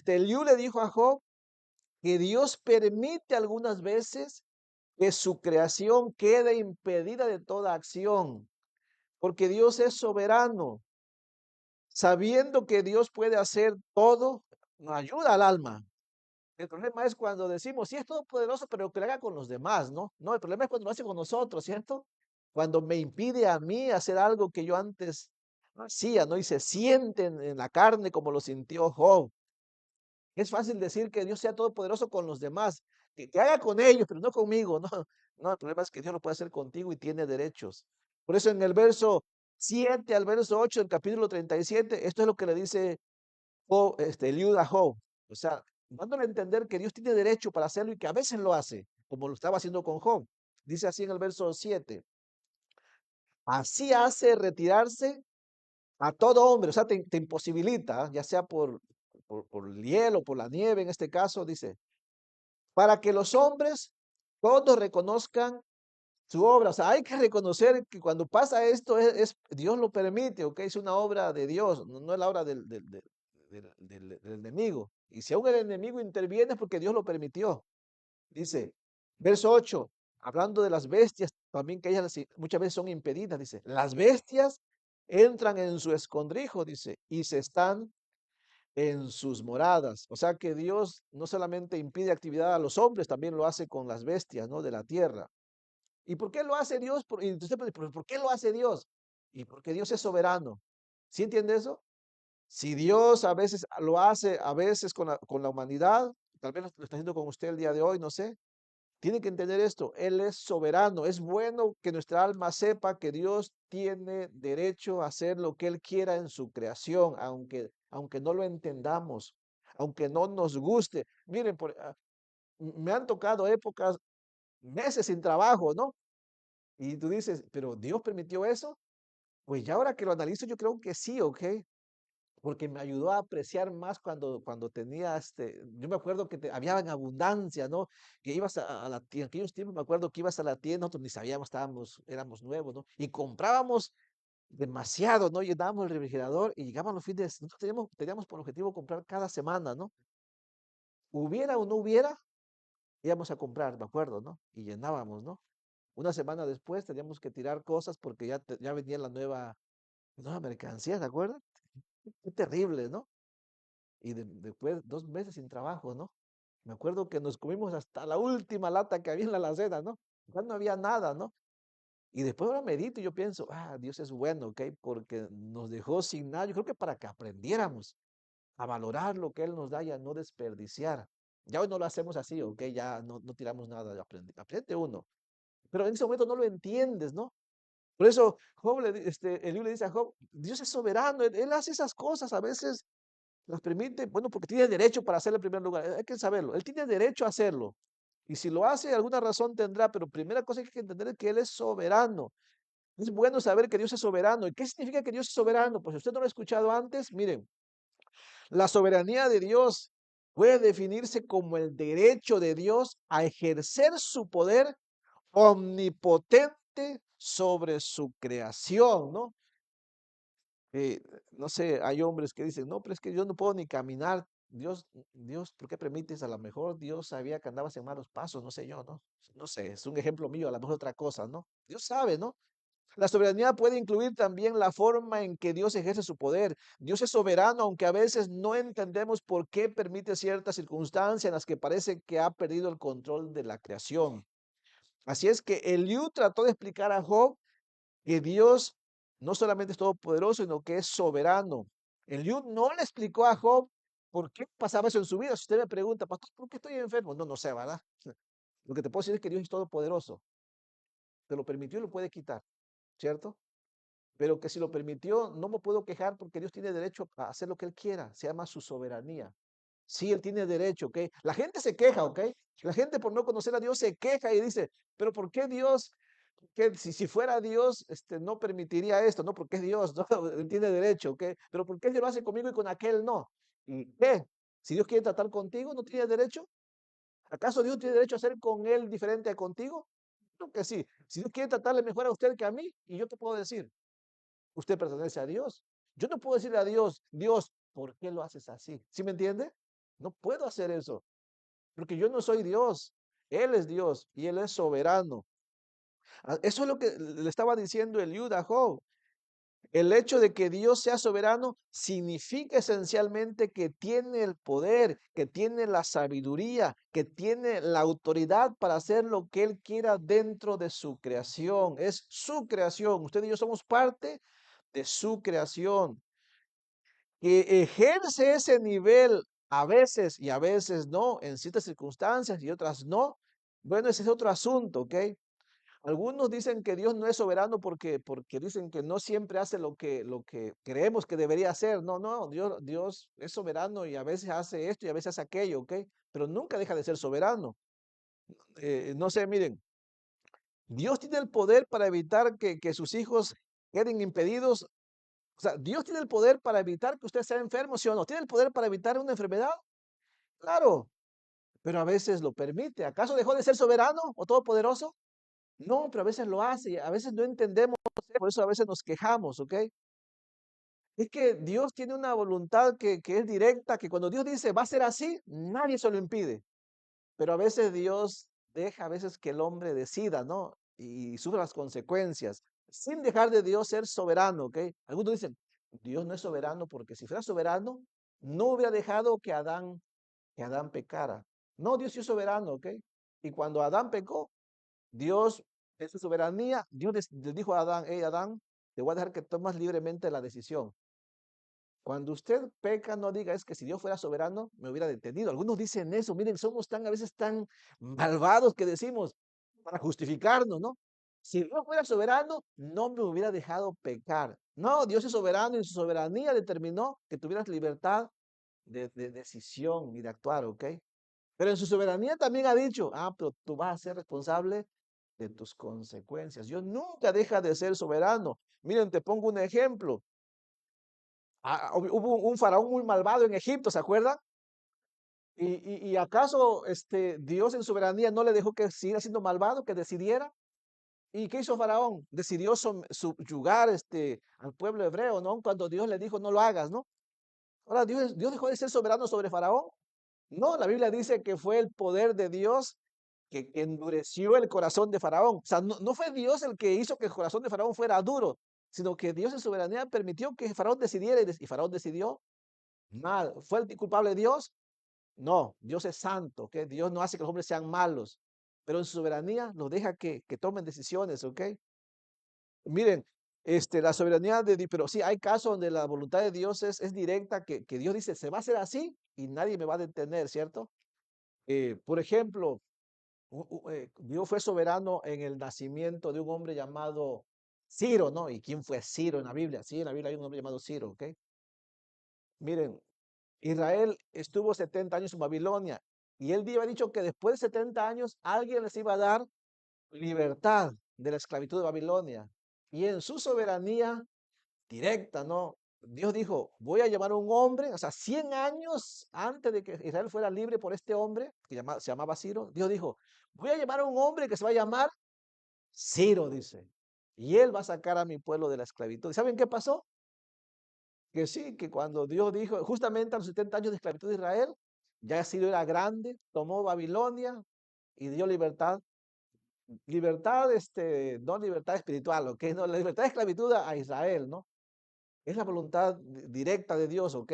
Eliú le dijo a Job que Dios permite algunas veces que su creación quede impedida de toda acción, porque Dios es soberano. Sabiendo que Dios puede hacer todo, nos ayuda al alma. El problema es cuando decimos: sí, es todopoderoso, pero que lo haga con los demás, ¿no? No, el problema es cuando lo hace con nosotros, ¿cierto? Cuando me impide a mí hacer algo que yo antes no hacía, ¿no? Y se siente en la carne como lo sintió Job. Es fácil decir que Dios sea todopoderoso con los demás, que haga con ellos, pero no conmigo, ¿no? No, el problema es que Dios lo puede hacer contigo y tiene derechos. Por eso en el verso 7 al verso 8 del capítulo 37, esto es lo que le dice Eliud a Job. O sea, dándole a entender que Dios tiene derecho para hacerlo y que a veces lo hace, como lo estaba haciendo con Job. Dice así en el verso 7: así hace retirarse a todo hombre, o sea, te imposibilita, ya sea por el hielo, por la nieve en este caso, dice, para que los hombres todos reconozcan su obra. O sea, hay que reconocer que cuando pasa esto, Dios lo permite, ¿ok? Es una obra de Dios, no es la obra del enemigo. Y si aún el enemigo interviene es porque Dios lo permitió. Dice, verso 8, hablando de las bestias, también que ellas muchas veces son impedidas, dice, las bestias entran en su escondrijo, dice, y se están en sus moradas. O sea que Dios no solamente impide actividad a los hombres, también lo hace con las bestias, ¿no? De la tierra. ¿Y por qué lo hace Dios? Y entonces, ¿por qué lo hace Dios? Y porque Dios es soberano. ¿Sí entiende eso? Si Dios a veces lo hace, a veces con la humanidad, tal vez lo está haciendo con usted el día de hoy, no sé. Tiene que entender esto: Él es soberano. Es bueno que nuestra alma sepa que Dios tiene derecho a hacer lo que Él quiera en su creación, aunque no lo entendamos, aunque no nos guste. Miren, me han tocado épocas, meses sin trabajo, ¿no? Y tú dices, pero Dios permitió eso. Pues ya ahora que lo analizo, yo creo que sí, ¿ok? Porque me ayudó a apreciar más cuando tenía, yo me acuerdo que había en abundancia, ¿no? Que ibas a la tienda, en aquellos tiempos me acuerdo que ibas a la tienda, nosotros ni sabíamos, éramos nuevos, ¿no? Y comprábamos demasiado, ¿no? Llenábamos el refrigerador y llegaban los fines, nosotros teníamos por objetivo comprar cada semana, ¿no? Hubiera o no hubiera, íbamos a comprar, me acuerdo, ¿no? Y llenábamos, ¿no? Una semana después teníamos que tirar cosas porque ya venía la nueva mercancía, ¿se acuerdan? Qué terrible, ¿no? Y después 2 meses sin trabajo, ¿no? Me acuerdo que nos comimos hasta la última lata que había en la alacena, ¿no? Ya no había nada, ¿no? Y después ahora medito y yo pienso: Dios es bueno, ¿ok? Porque nos dejó sin nada. Yo creo que para que aprendiéramos a valorar lo que Él nos da y a no desperdiciar. Ya hoy no lo hacemos así, ¿ok? Ya no tiramos nada, aprende uno. Pero en ese momento no lo entiendes, ¿no? Por eso el libro le dice a Job: Dios es soberano, él hace esas cosas, a veces las permite, bueno, porque tiene derecho para hacerlo en primer lugar, hay que saberlo, él tiene derecho a hacerlo. Y si lo hace, alguna razón tendrá, pero primera cosa que hay que entender es que Él es soberano. Es bueno saber que Dios es soberano. ¿Y qué significa que Dios es soberano? Pues si usted no lo ha escuchado antes, miren, la soberanía de Dios puede definirse como el derecho de Dios a ejercer su poder omnipotente sobre su creación, ¿no? Eh, no sé, hay hombres que dicen: no, pero es que yo no puedo ni caminar. Dios, ¿por qué permites? A lo mejor Dios sabía que andabas en malos pasos, no sé yo, ¿no? No sé, es un ejemplo mío, a lo mejor otra cosa, ¿no? Dios sabe, ¿no? La soberanía puede incluir también la forma en que Dios ejerce su poder. Dios es soberano, aunque a veces no entendemos por qué permite ciertas circunstancias en las que parece que ha perdido el control de la creación. Así es que Eliú trató de explicar a Job que Dios no solamente es todopoderoso, sino que es soberano. Eliú no le explicó a Job por qué pasaba eso en su vida. Si usted me pregunta, pastor, ¿por qué estoy enfermo? No, no sé, ¿verdad? Lo que te puedo decir es que Dios es todopoderoso. Te lo permitió y lo puede quitar, ¿cierto? Pero que si lo permitió, no me puedo quejar porque Dios tiene derecho a hacer lo que Él quiera. Se llama su soberanía. Sí, Él tiene derecho, ¿ok? La gente se queja, ¿ok? La gente por no conocer a Dios se queja y dice, pero ¿por qué Dios, que si fuera Dios, no permitiría esto? No, porque es Dios, ¿no? Él tiene derecho, ¿ok? Pero ¿por qué Dios lo hace conmigo y con aquel no? ¿Y qué? Si Dios quiere tratar contigo, ¿no tiene derecho? ¿Acaso Dios tiene derecho a hacer con Él diferente a contigo? Creo que sí. Si Dios quiere tratarle mejor a usted que a mí, ¿y yo te puedo decir? Usted pertenece a Dios. Yo no puedo decirle a Dios, Dios, ¿por qué lo haces así? ¿Sí me entiende? No puedo hacer eso, porque yo no soy Dios. Él es Dios y Él es soberano. Eso es lo que le estaba diciendo Eliud a Job. El hecho de que Dios sea soberano significa esencialmente que tiene el poder, que tiene la sabiduría, que tiene la autoridad para hacer lo que Él quiera dentro de su creación. Es su creación. Usted y yo somos parte de su creación, que ejerce ese nivel a veces y a veces no, en ciertas circunstancias y otras no. Bueno, ese es otro asunto, ¿ok? Algunos dicen que Dios no es soberano porque dicen que no siempre hace lo que creemos que debería hacer. No, no, Dios es soberano y a veces hace esto y a veces hace aquello, ¿ok? Pero nunca deja de ser soberano. No sé, miren, Dios tiene el poder para evitar que sus hijos queden impedidos. O sea, Dios tiene el poder para evitar que usted sea enfermo, ¿sí o no? ¿Tiene el poder para evitar una enfermedad? Claro, pero a veces lo permite. ¿Acaso dejó de ser soberano o todopoderoso? No, pero a veces lo hace y a veces no entendemos, por eso a veces nos quejamos, ¿ok? Es que Dios tiene una voluntad que es directa, que cuando Dios dice va a ser así, nadie se lo impide. Pero a veces Dios deja a veces que el hombre decida, ¿no? Y sufra las consecuencias, sin dejar de Dios ser soberano, ¿ok? Algunos dicen, Dios no es soberano porque si fuera soberano, no hubiera dejado que Adán pecara. No, Dios sí es soberano, ¿ok? Y cuando Adán pecó, Dios, en su soberanía, Dios le dijo a Adán, hey Adán, te voy a dejar que tomas libremente la decisión. Cuando usted peca, no diga, es que si Dios fuera soberano, me hubiera detenido. Algunos dicen eso, miren, somos a veces tan malvados que decimos para justificarnos, ¿no? Si Dios fuera soberano, no me hubiera dejado pecar. No, Dios es soberano y en su soberanía determinó que tuvieras libertad de decisión y de actuar, ¿ok? Pero en su soberanía también ha dicho, pero tú vas a ser responsable de tus consecuencias. Dios nunca deja de ser soberano. Miren, te pongo un ejemplo. Hubo un faraón muy malvado en Egipto, ¿se acuerdan? ¿Y acaso Dios en soberanía no le dejó que siguiera siendo malvado, que decidiera? ¿Y qué hizo Faraón? Decidió subyugar al pueblo hebreo, ¿no? Cuando Dios le dijo, no lo hagas, ¿no? Ahora, ¿Dios dejó de ser soberano sobre Faraón? No, la Biblia dice que fue el poder de Dios que endureció el corazón de Faraón. O sea, no fue Dios el que hizo que el corazón de Faraón fuera duro, sino que Dios en soberanía permitió que Faraón decidiera y Faraón decidió mal. ¿Fue el culpable Dios? No, Dios es santo, ¿ok? Dios no hace que los hombres sean malos, pero en su soberanía los deja que tomen decisiones, ¿ok? Miren, la soberanía de Dios, pero sí, hay casos donde la voluntad de Dios es directa, que Dios dice, se va a hacer así y nadie me va a detener, ¿cierto? Por ejemplo, Dios fue soberano en el nacimiento de un hombre llamado Ciro, ¿no? ¿Y quién fue Ciro en la Biblia? Sí, en la Biblia hay un hombre llamado Ciro, ¿ok? Miren, Israel estuvo 70 años en Babilonia y él había dicho que después de 70 años alguien les iba a dar libertad de la esclavitud de Babilonia. Y en su soberanía directa, ¿no? Dios dijo, voy a llamar a un hombre, o sea, 100 años antes de que Israel fuera libre por este hombre, se llamaba Ciro, Dios dijo, voy a llamar a un hombre que se va a llamar Ciro, dice, y él va a sacar a mi pueblo de la esclavitud. ¿Y saben qué pasó? Que sí, que cuando Dios dijo, justamente a los 70 años de esclavitud de Israel, ya Ciro era grande, tomó Babilonia y dio libertad libertad, no libertad espiritual, ¿ok? No, la libertad de esclavitud a Israel, ¿no? Es la voluntad directa de Dios, ¿ok?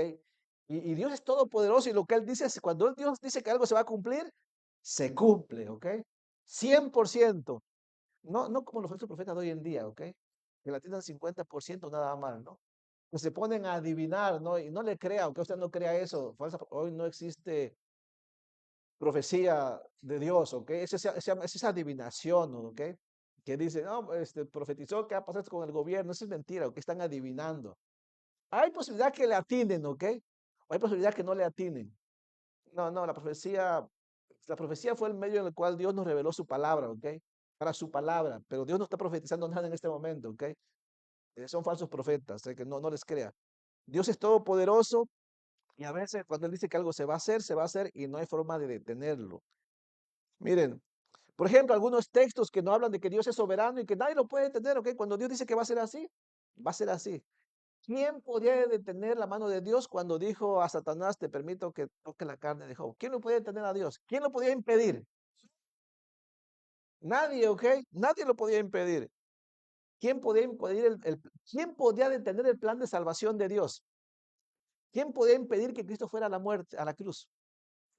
Y Dios es todopoderoso y lo que Él dice, cuando Dios dice que algo se va a cumplir, se cumple, ¿ok? 100%. No, no como los falsos profetas de hoy en día, ¿ok? Que la tienen 50% nada más, ¿no? Que se ponen a adivinar, ¿no? Y no le crea, aunque usted no crea eso, hoy no existe profecía de Dios, ¿ok? Es esa adivinación, ¿ok? Que dice, no, profetizó que va a pasar con el gobierno, eso es mentira, ¿ok? Están adivinando. Hay posibilidad que le atinen, ¿ok? O hay posibilidad que no le atinen. No, no, la profecía fue el medio en el cual Dios nos reveló su palabra, ¿ok? Para su palabra, pero Dios no está profetizando nada en este momento, ¿ok? Son falsos profetas, que no, no les crea. Dios es todopoderoso y a veces cuando Él dice que algo se va a hacer y no hay forma de detenerlo. Miren, por ejemplo, algunos textos que no hablan de que Dios es soberano y que nadie lo puede detener, ¿ok? Cuando Dios dice que va a ser así, va a ser así. ¿Quién podía detener la mano de Dios cuando dijo a Satanás, te permito que toque la carne de Job? ¿Quién lo podía detener a Dios? ¿Quién lo podía impedir? Nadie, ¿ok? Nadie lo podía impedir. ¿Quién podía impedir quién podía detener el plan de salvación de Dios? ¿Quién podía impedir que Cristo fuera a la muerte, a la cruz?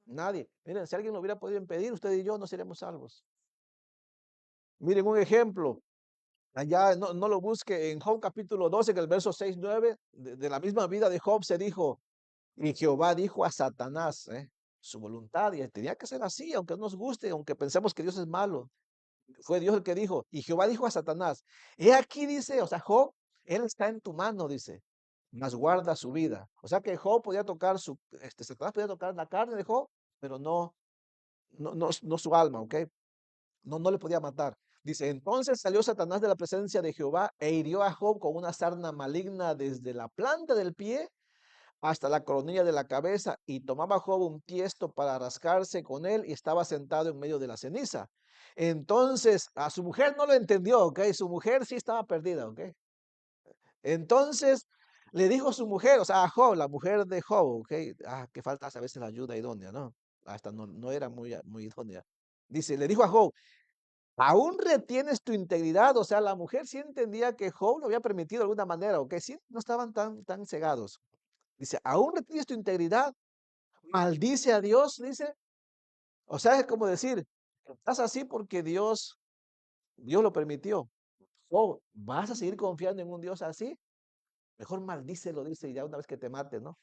Nadie. Miren, si alguien lo hubiera podido impedir, usted y yo no seríamos salvos. Miren un ejemplo. Allá no, no lo busque en Job capítulo 12, en el verso 6 9 de la misma vida de Job se dijo, y Jehová dijo a Satanás, su voluntad, y tenía que ser así, aunque no nos guste, aunque pensemos que Dios es malo. Fue Dios el que dijo, y Jehová dijo a Satanás, he aquí dice, o sea, Job, él está en tu mano, dice, mas guarda su vida. O sea que Job podía tocar Satanás podía tocar la carne de Job, pero no su alma, ¿ok? No, no le podía matar. Dice, entonces salió Satanás de la presencia de Jehová e hirió a Job con una sarna maligna desde la planta del pie hasta la coronilla de la cabeza, y tomaba Job un tiesto para rascarse con él y estaba sentado en medio de la ceniza. Entonces a su mujer no lo entendió, ¿ok? Su mujer sí estaba perdida, ¿ok? Entonces le dijo a su mujer, o sea, a Job, la mujer de Job, ¿ok? Que falta a veces la ayuda idónea, ¿no? Hasta no era muy idónea. Dice, le dijo a Job, ¿aún retienes tu integridad? O sea, la mujer sí entendía que Job lo había permitido de alguna manera, ¿ok? Sí, no estaban tan cegados. Dice, ¿aún retienes tu integridad? Maldice a Dios, dice. O sea, es como decir, estás así porque Dios lo permitió. O vas a seguir confiando en un Dios así. Mejor maldícelo, dice, y ya una vez que te mate, ¿no?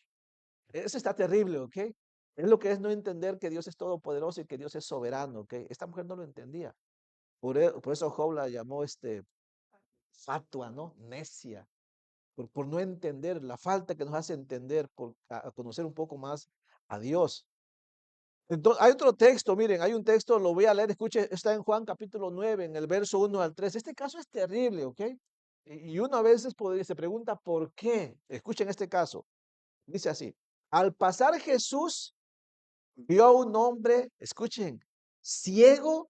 Eso está terrible, ¿ok? Es lo que es no entender que Dios es todopoderoso y que Dios es soberano, ¿ok? Esta mujer no lo entendía. Por eso Job la llamó fatua, ¿no? Necia. Por no entender, la falta que nos hace entender, por a conocer un poco más a Dios. Entonces, hay otro texto, miren, hay un texto, lo voy a leer, escuche, está en Juan capítulo 9, en el verso 1 al 3. Este caso es terrible, ¿ok? Y uno a veces se pregunta por qué. Escuchen este caso. Dice así, al pasar Jesús vio a un hombre, escuchen, ciego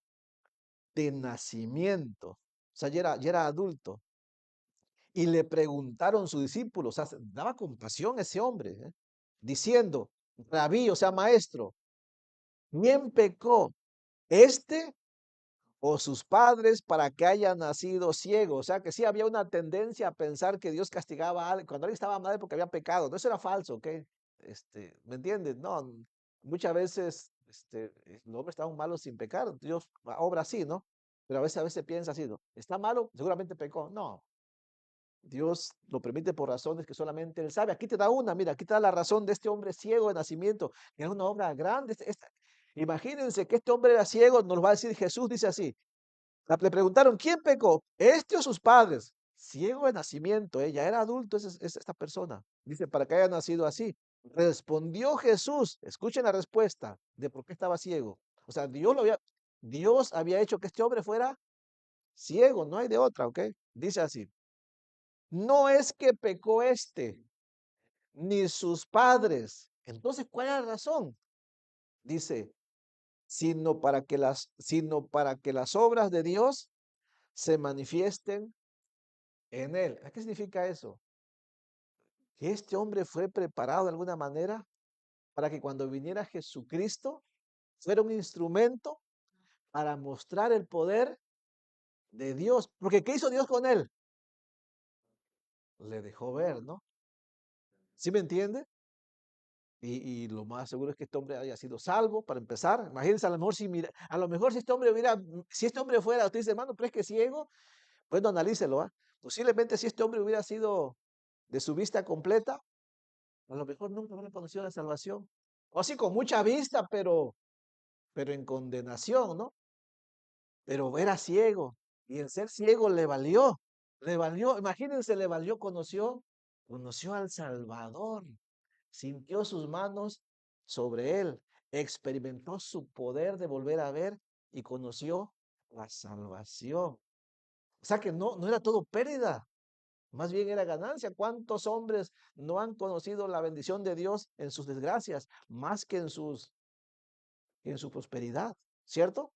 de nacimiento. O sea, ya era adulto. Y le preguntaron sus discípulos, o sea, daba compasión a ese hombre, diciendo, rabí, o sea, maestro, ¿quién pecó? ¿Este o sus padres para que haya nacido ciego? O sea, que sí había una tendencia a pensar que Dios castigaba a alguien cuando alguien estaba mal porque había pecado. No, eso era falso, ¿ok? ¿Me entiendes? No, muchas veces los hombres estaban malos sin pecar. Dios obra así, ¿no? Pero a veces piensa así, ¿no? ¿Está malo? Seguramente pecó. No, Dios lo permite por razones que solamente Él sabe. Aquí te da una, mira, aquí te da la razón de este hombre ciego de nacimiento, que es una obra grande. Imagínense que este hombre era ciego, nos lo va a decir Jesús, dice así. Le preguntaron, ¿quién pecó? ¿Este o sus padres? Ciego de nacimiento, ya era adulto esta persona. Dice, para que haya nacido así. Respondió Jesús, escuchen la respuesta de por qué estaba ciego. O sea, Dios había hecho que este hombre fuera ciego, no hay de otra, ¿ok? Dice así. No es que pecó ni sus padres. Entonces, ¿cuál es la razón? Dice, sino para que las obras de Dios se manifiesten en él. ¿Qué significa eso? Que este hombre fue preparado de alguna manera para que cuando viniera Jesucristo fuera un instrumento para mostrar el poder de Dios. Porque ¿qué hizo Dios con él? Le dejó ver, ¿no? ¿Sí me entiende? Y lo más seguro es que este hombre haya sido salvo, para empezar. Imagínense, a lo mejor a lo mejor si este hombre si este hombre fuera, usted dice, hermano, pero es que ciego, bueno, analícelo, ¿ah? Posiblemente si este hombre hubiera sido de su vista completa, a lo mejor nunca hubiera conocido la salvación. O sí, con mucha vista, pero en condenación, ¿no? Pero era ciego. Y el ser ciego le valió, imagínense, le valió, conoció al Salvador, sintió sus manos sobre él, experimentó su poder de volver a ver y conoció la salvación. O sea que no era todo pérdida, más bien era ganancia. ¿Cuántos hombres no han conocido la bendición de Dios en sus desgracias, más que en su prosperidad? ¿Cierto?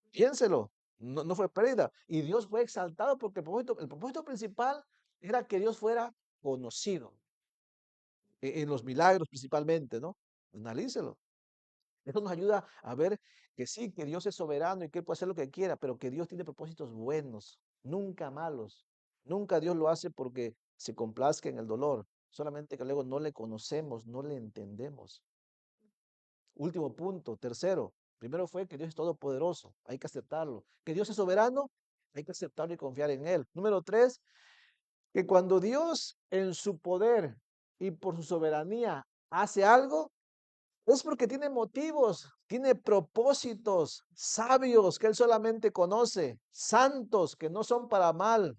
Piénselo, no fue pérdida. Y Dios fue exaltado porque el propósito principal era que Dios fuera conocido, en los milagros principalmente, ¿no? Analícelo. Eso nos ayuda a ver que sí, que Dios es soberano y que Él puede hacer lo que quiera, pero que Dios tiene propósitos buenos, nunca malos. Nunca Dios lo hace porque se complazca en el dolor, solamente que luego no le conocemos, no le entendemos. Último punto, tercero. Primero fue que Dios es todopoderoso, hay que aceptarlo. Que Dios es soberano, hay que aceptarlo y confiar en Él. Número tres, que cuando Dios en su poder y por su soberanía hace algo, es porque tiene motivos, tiene propósitos sabios que Él solamente conoce, santos que no son para mal,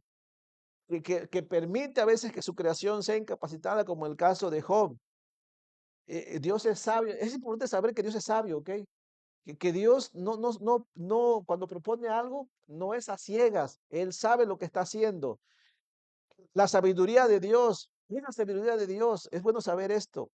y que permite a veces que su creación sea incapacitada, como el caso de Job. Dios es sabio. Es importante saber que Dios es sabio, ¿ok? Que Dios no, cuando propone algo, no es a ciegas. Él sabe lo que está haciendo. La sabiduría de Dios, la sabiduría de Dios, es bueno saber esto.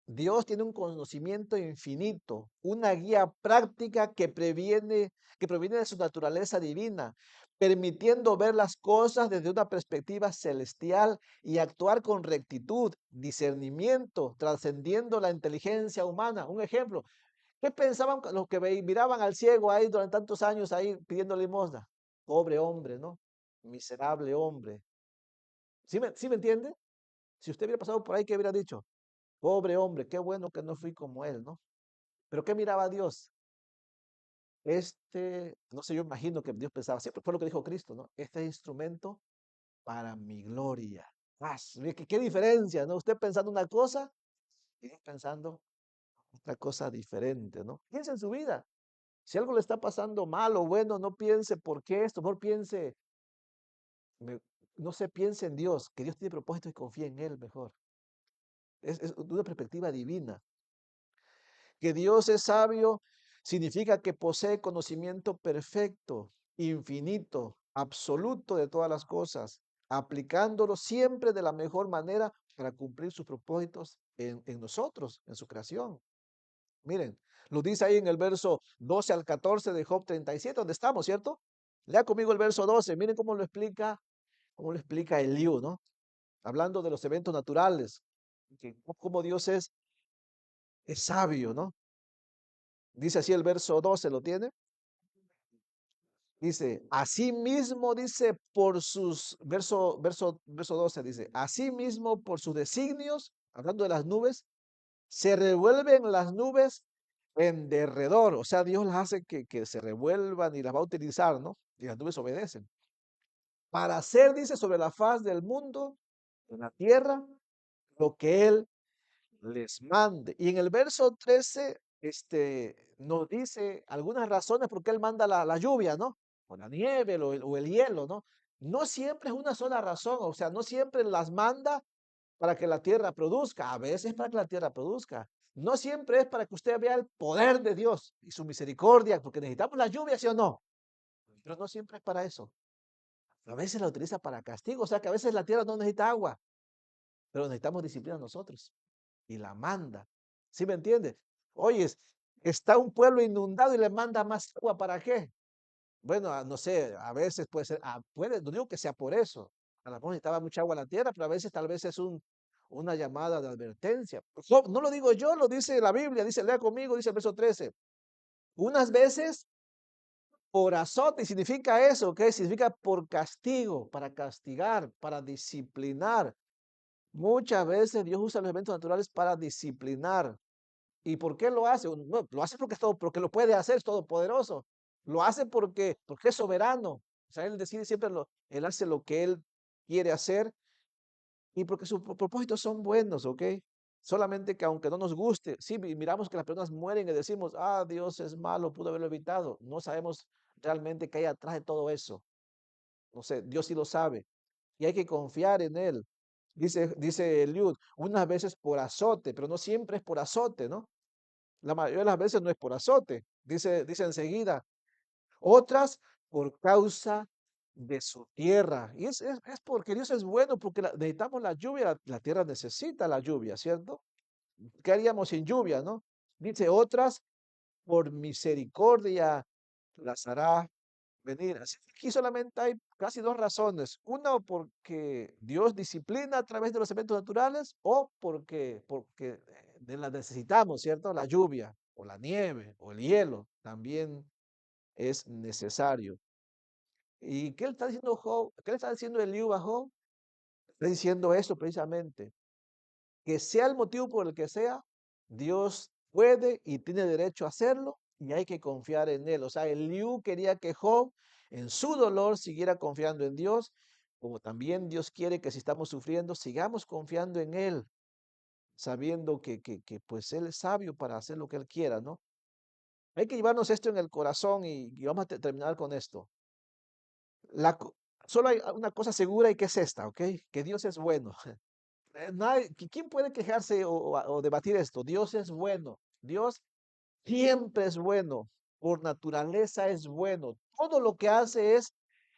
Dios tiene un conocimiento infinito, una guía práctica que proviene de su naturaleza divina, permitiendo ver las cosas desde una perspectiva celestial y actuar con rectitud, discernimiento, trascendiendo la inteligencia humana. Un ejemplo, ¿qué pensaban los que miraban al ciego ahí durante tantos años ahí pidiendo limosna? Pobre hombre, ¿no? Miserable hombre. ¿Sí me entiende? Si usted hubiera pasado por ahí, ¿qué hubiera dicho? Pobre hombre, qué bueno que no fui como él, ¿no? Pero ¿qué miraba Dios? No sé, yo imagino que Dios pensaba, siempre fue lo que dijo Cristo, ¿no? Este instrumento para mi gloria. Mire, qué diferencia, ¿no? Usted pensando una cosa y Dios pensando otra cosa diferente, ¿no? Piensa en su vida. Si algo le está pasando mal o bueno, no piense por qué esto, mejor piense, me- no sé, piense en Dios, que Dios tiene propósito y confía en Él mejor. Es una perspectiva divina. Que Dios es sabio significa que posee conocimiento perfecto, infinito, absoluto de todas las cosas, aplicándolo siempre de la mejor manera para cumplir sus propósitos en nosotros, en su creación. Miren, lo dice ahí en el verso 12 al 14 de Job 37, donde estamos, ¿cierto? Lea conmigo el verso 12. Miren cómo lo explica Eliú, ¿no? Hablando de los eventos naturales, que cómo Dios es sabio, ¿no? Dice así el verso 12, ¿lo tiene? Dice, así mismo dice verso 12 dice, así mismo por sus designios, hablando de las nubes, se revuelven las nubes en derredor. O sea, Dios las hace que se revuelvan y las va a utilizar, ¿no? Y las nubes obedecen. Para hacer, dice, sobre la faz del mundo, en la tierra, lo que Él les mande. Y en el verso 13, nos dice algunas razones por qué Él manda la lluvia, ¿no? O la nieve o el hielo, ¿no? No siempre es una sola razón, o sea, no siempre las manda para que la tierra produzca, a veces para que la tierra produzca. No siempre es para que usted vea el poder de Dios y su misericordia, porque necesitamos la lluvia, ¿sí o no? Pero no siempre es para eso. A veces la utiliza para castigo, o sea que a veces la tierra no necesita agua, pero necesitamos disciplina nosotros y la manda. ¿Sí me entiende? Oye, está un pueblo inundado y le manda más agua, ¿para qué? Bueno, no sé, a veces puede ser, no digo que sea por eso. A lo mejor necesitaba mucha agua en la tierra, pero a veces tal vez es una llamada de advertencia. No lo digo yo, lo dice la Biblia, dice, lea conmigo, dice el verso 13. Unas veces por azote, y significa eso, ¿ok? Significa por castigo, para castigar, para disciplinar. Muchas veces Dios usa los eventos naturales para disciplinar. ¿Y por qué lo hace? No, lo hace porque es todo, porque lo puede hacer, es todopoderoso. Lo hace porque es soberano. O sea, él decide siempre él hace lo que él quiere hacer y porque sus propósitos son buenos, ¿ok? Solamente que aunque no nos guste, sí, miramos que las personas mueren y decimos, ah, Dios es malo, pudo haberlo evitado. No sabemos realmente qué hay atrás de todo eso. No sé, Dios sí lo sabe y hay que confiar en él. Dice Eliud, unas veces por azote, pero no siempre es por azote, ¿no? La mayoría de las veces no es por azote, dice enseguida, otras por causa de su tierra. Y es porque Dios es bueno, porque necesitamos la lluvia, la tierra necesita la lluvia, ¿cierto? ¿Qué haríamos sin lluvia, no? Dice, otras por misericordia las hará venir. Así que aquí solamente hay casi dos razones. Una, porque Dios disciplina a través de los eventos naturales o porque de la necesitamos, ¿cierto? La lluvia o la nieve o el hielo también es necesario. ¿Y qué le está diciendo Job? ¿Qué le está diciendo Eliú a Job? Está diciendo eso precisamente, que sea el motivo por el que sea, Dios puede y tiene derecho a hacerlo y hay que confiar en él. O sea, Eliú quería que Job en su dolor siguiera confiando en Dios, como también Dios quiere que si estamos sufriendo, sigamos confiando en él, sabiendo que pues él es sabio para hacer lo que él quiera, ¿no? Hay que llevarnos esto en el corazón y vamos a terminar con esto. La, co- Solo hay una cosa segura y que es esta, ¿ok? Que Dios es bueno. ¿Quién puede quejarse o debatir esto? Dios es bueno. Dios siempre es bueno. Por naturaleza es bueno. Todo lo que hace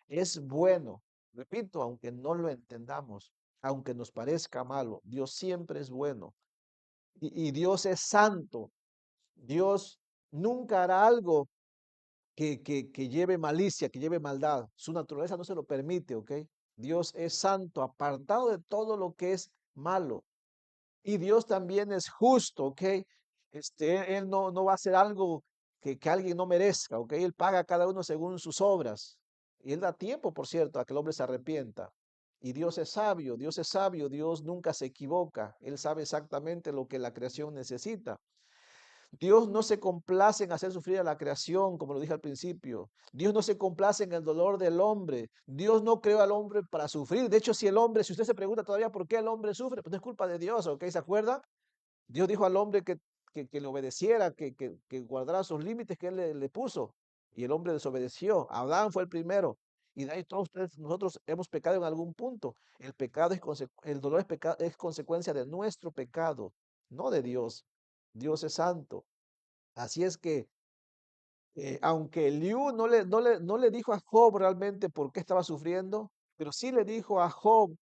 es bueno. Repito, aunque no lo entendamos, aunque nos parezca malo, Dios siempre es bueno. Y Dios es santo. Dios nunca hará algo que lleve malicia, que lleve maldad. Su naturaleza no se lo permite, ¿ok? Dios es santo, apartado de todo lo que es malo. Y Dios también es justo, ¿ok? Él no va a hacer algo que alguien no merezca, ¿ok? Él paga a cada uno según sus obras. Y Él da tiempo, por cierto, a que el hombre se arrepienta. Y Dios es sabio, Dios es sabio, Dios nunca se equivoca. Él sabe exactamente lo que la creación necesita. Dios no se complace en hacer sufrir a la creación, como lo dije al principio. Dios no se complace en el dolor del hombre. Dios no creó al hombre para sufrir. De hecho, si usted se pregunta todavía por qué el hombre sufre, pues no es culpa de Dios, ¿ok? ¿Se acuerda? Dios dijo al hombre que le obedeciera, que guardara sus límites que él le puso. Y el hombre desobedeció. Adán fue el primero. Y de ahí todos nosotros hemos pecado en algún punto. El pecado el dolor es consecuencia de nuestro pecado, no de Dios. Dios es santo. Así es que, aunque Eliú no le dijo a Job realmente por qué estaba sufriendo, pero sí le dijo a Job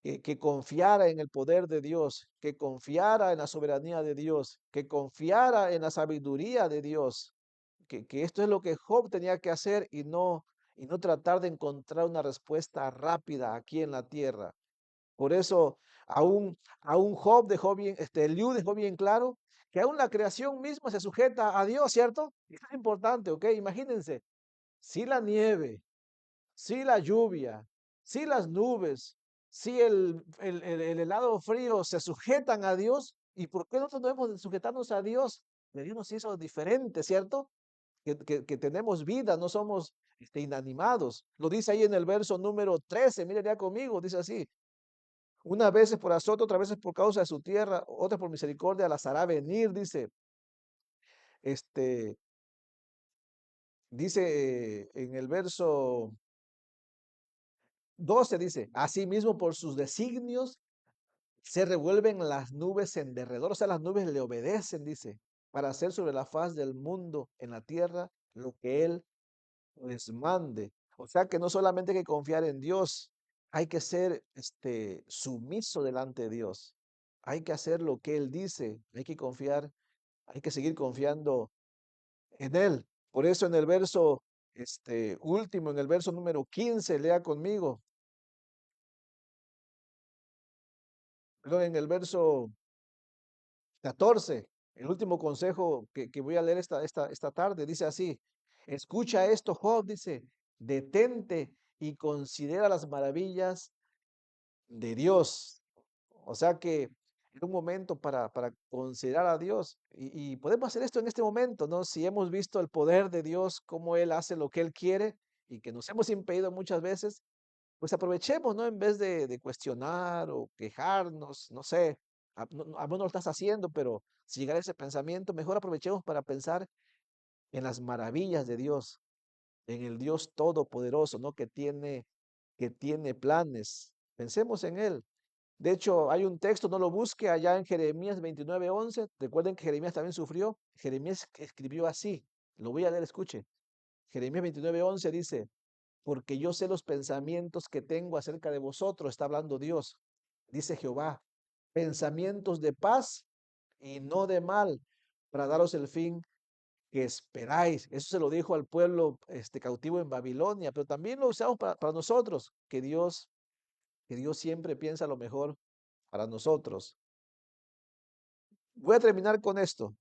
que confiara en el poder de Dios, que confiara en la soberanía de Dios, que confiara en la sabiduría de Dios, que esto es lo que Job tenía que hacer y no tratar de encontrar una respuesta rápida aquí en la tierra. Por eso, aún Job dejó bien, Eliú dejó bien claro que aún la creación misma se sujeta a Dios, ¿cierto? Y eso es importante, ¿ok? Imagínense, si la nieve, si la lluvia, si las nubes, si el helado frío se sujetan a Dios, ¿y por qué nosotros no debemos de sujetarnos a Dios? Que Dios nos hizo diferente, ¿cierto? Que tenemos vida, no somos inanimados. Lo dice ahí en el verso número 13, mire ya conmigo, dice así. Unas veces por azote, otras veces por causa de su tierra, otras por misericordia las hará venir, dice. Este, dice en el verso 12, dice, asimismo por sus designios se revuelven las nubes en derredor, o sea, las nubes le obedecen, dice, para hacer sobre la faz del mundo en la tierra lo que él les mande. O sea que no solamente hay que confiar en Dios, hay que ser sumiso delante de Dios. Hay que hacer lo que Él dice, hay que confiar, hay que seguir confiando en Él. Por eso en el verso último, en el verso número 15 lea conmigo, perdón, en el verso 14 el último consejo que voy a leer esta tarde, dice así, Escucha esto, Job, dice, detente y considera las maravillas de Dios. O sea que es un momento para considerar a Dios. Y podemos hacer esto en este momento, ¿no? Si hemos visto el poder de Dios, cómo Él hace lo que Él quiere y que nos hemos impedido muchas veces, pues aprovechemos, ¿no? En vez de cuestionar o quejarnos, no sé, a vos no lo estás haciendo, pero si llegara ese pensamiento, mejor aprovechemos para pensar en las maravillas de Dios, en el Dios todopoderoso, ¿no? Que tiene planes. Pensemos en Él. De hecho, hay un texto, no lo busque, allá en Jeremías 29:11. Recuerden que Jeremías también sufrió. Jeremías escribió así. Lo voy a leer, escuche. Jeremías 29:11 dice, porque yo sé los pensamientos que tengo acerca de vosotros, está hablando Dios, dice Jehová, pensamientos de paz y no de mal, para daros el fin que esperáis. Eso se lo dijo al pueblo cautivo en Babilonia, pero también lo usamos para nosotros, que Dios siempre piensa lo mejor para nosotros. Voy a terminar con esto.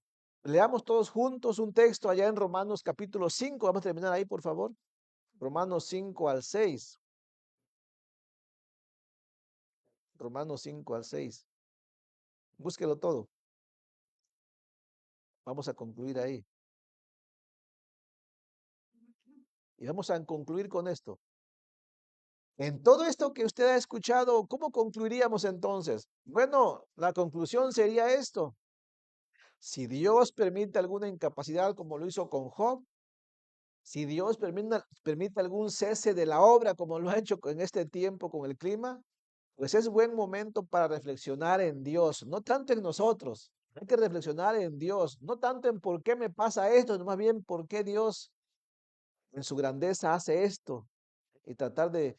Leamos todos juntos un texto allá en Romanos capítulo 5. Vamos a terminar ahí, por favor. Romanos 5 al 6. Romanos 5 al 6. Búsquelo todo. Vamos a concluir ahí. Y vamos a concluir con esto. En todo esto que usted ha escuchado, ¿cómo concluiríamos entonces? Bueno, la conclusión sería esto. Si Dios permite alguna incapacidad como lo hizo con Job, si Dios permite algún cese de la obra como lo ha hecho en este tiempo con el clima, pues es buen momento para reflexionar en Dios, no tanto en nosotros. Hay que reflexionar en Dios, no tanto en por qué me pasa esto, sino más bien por qué Dios en su grandeza hace esto y tratar de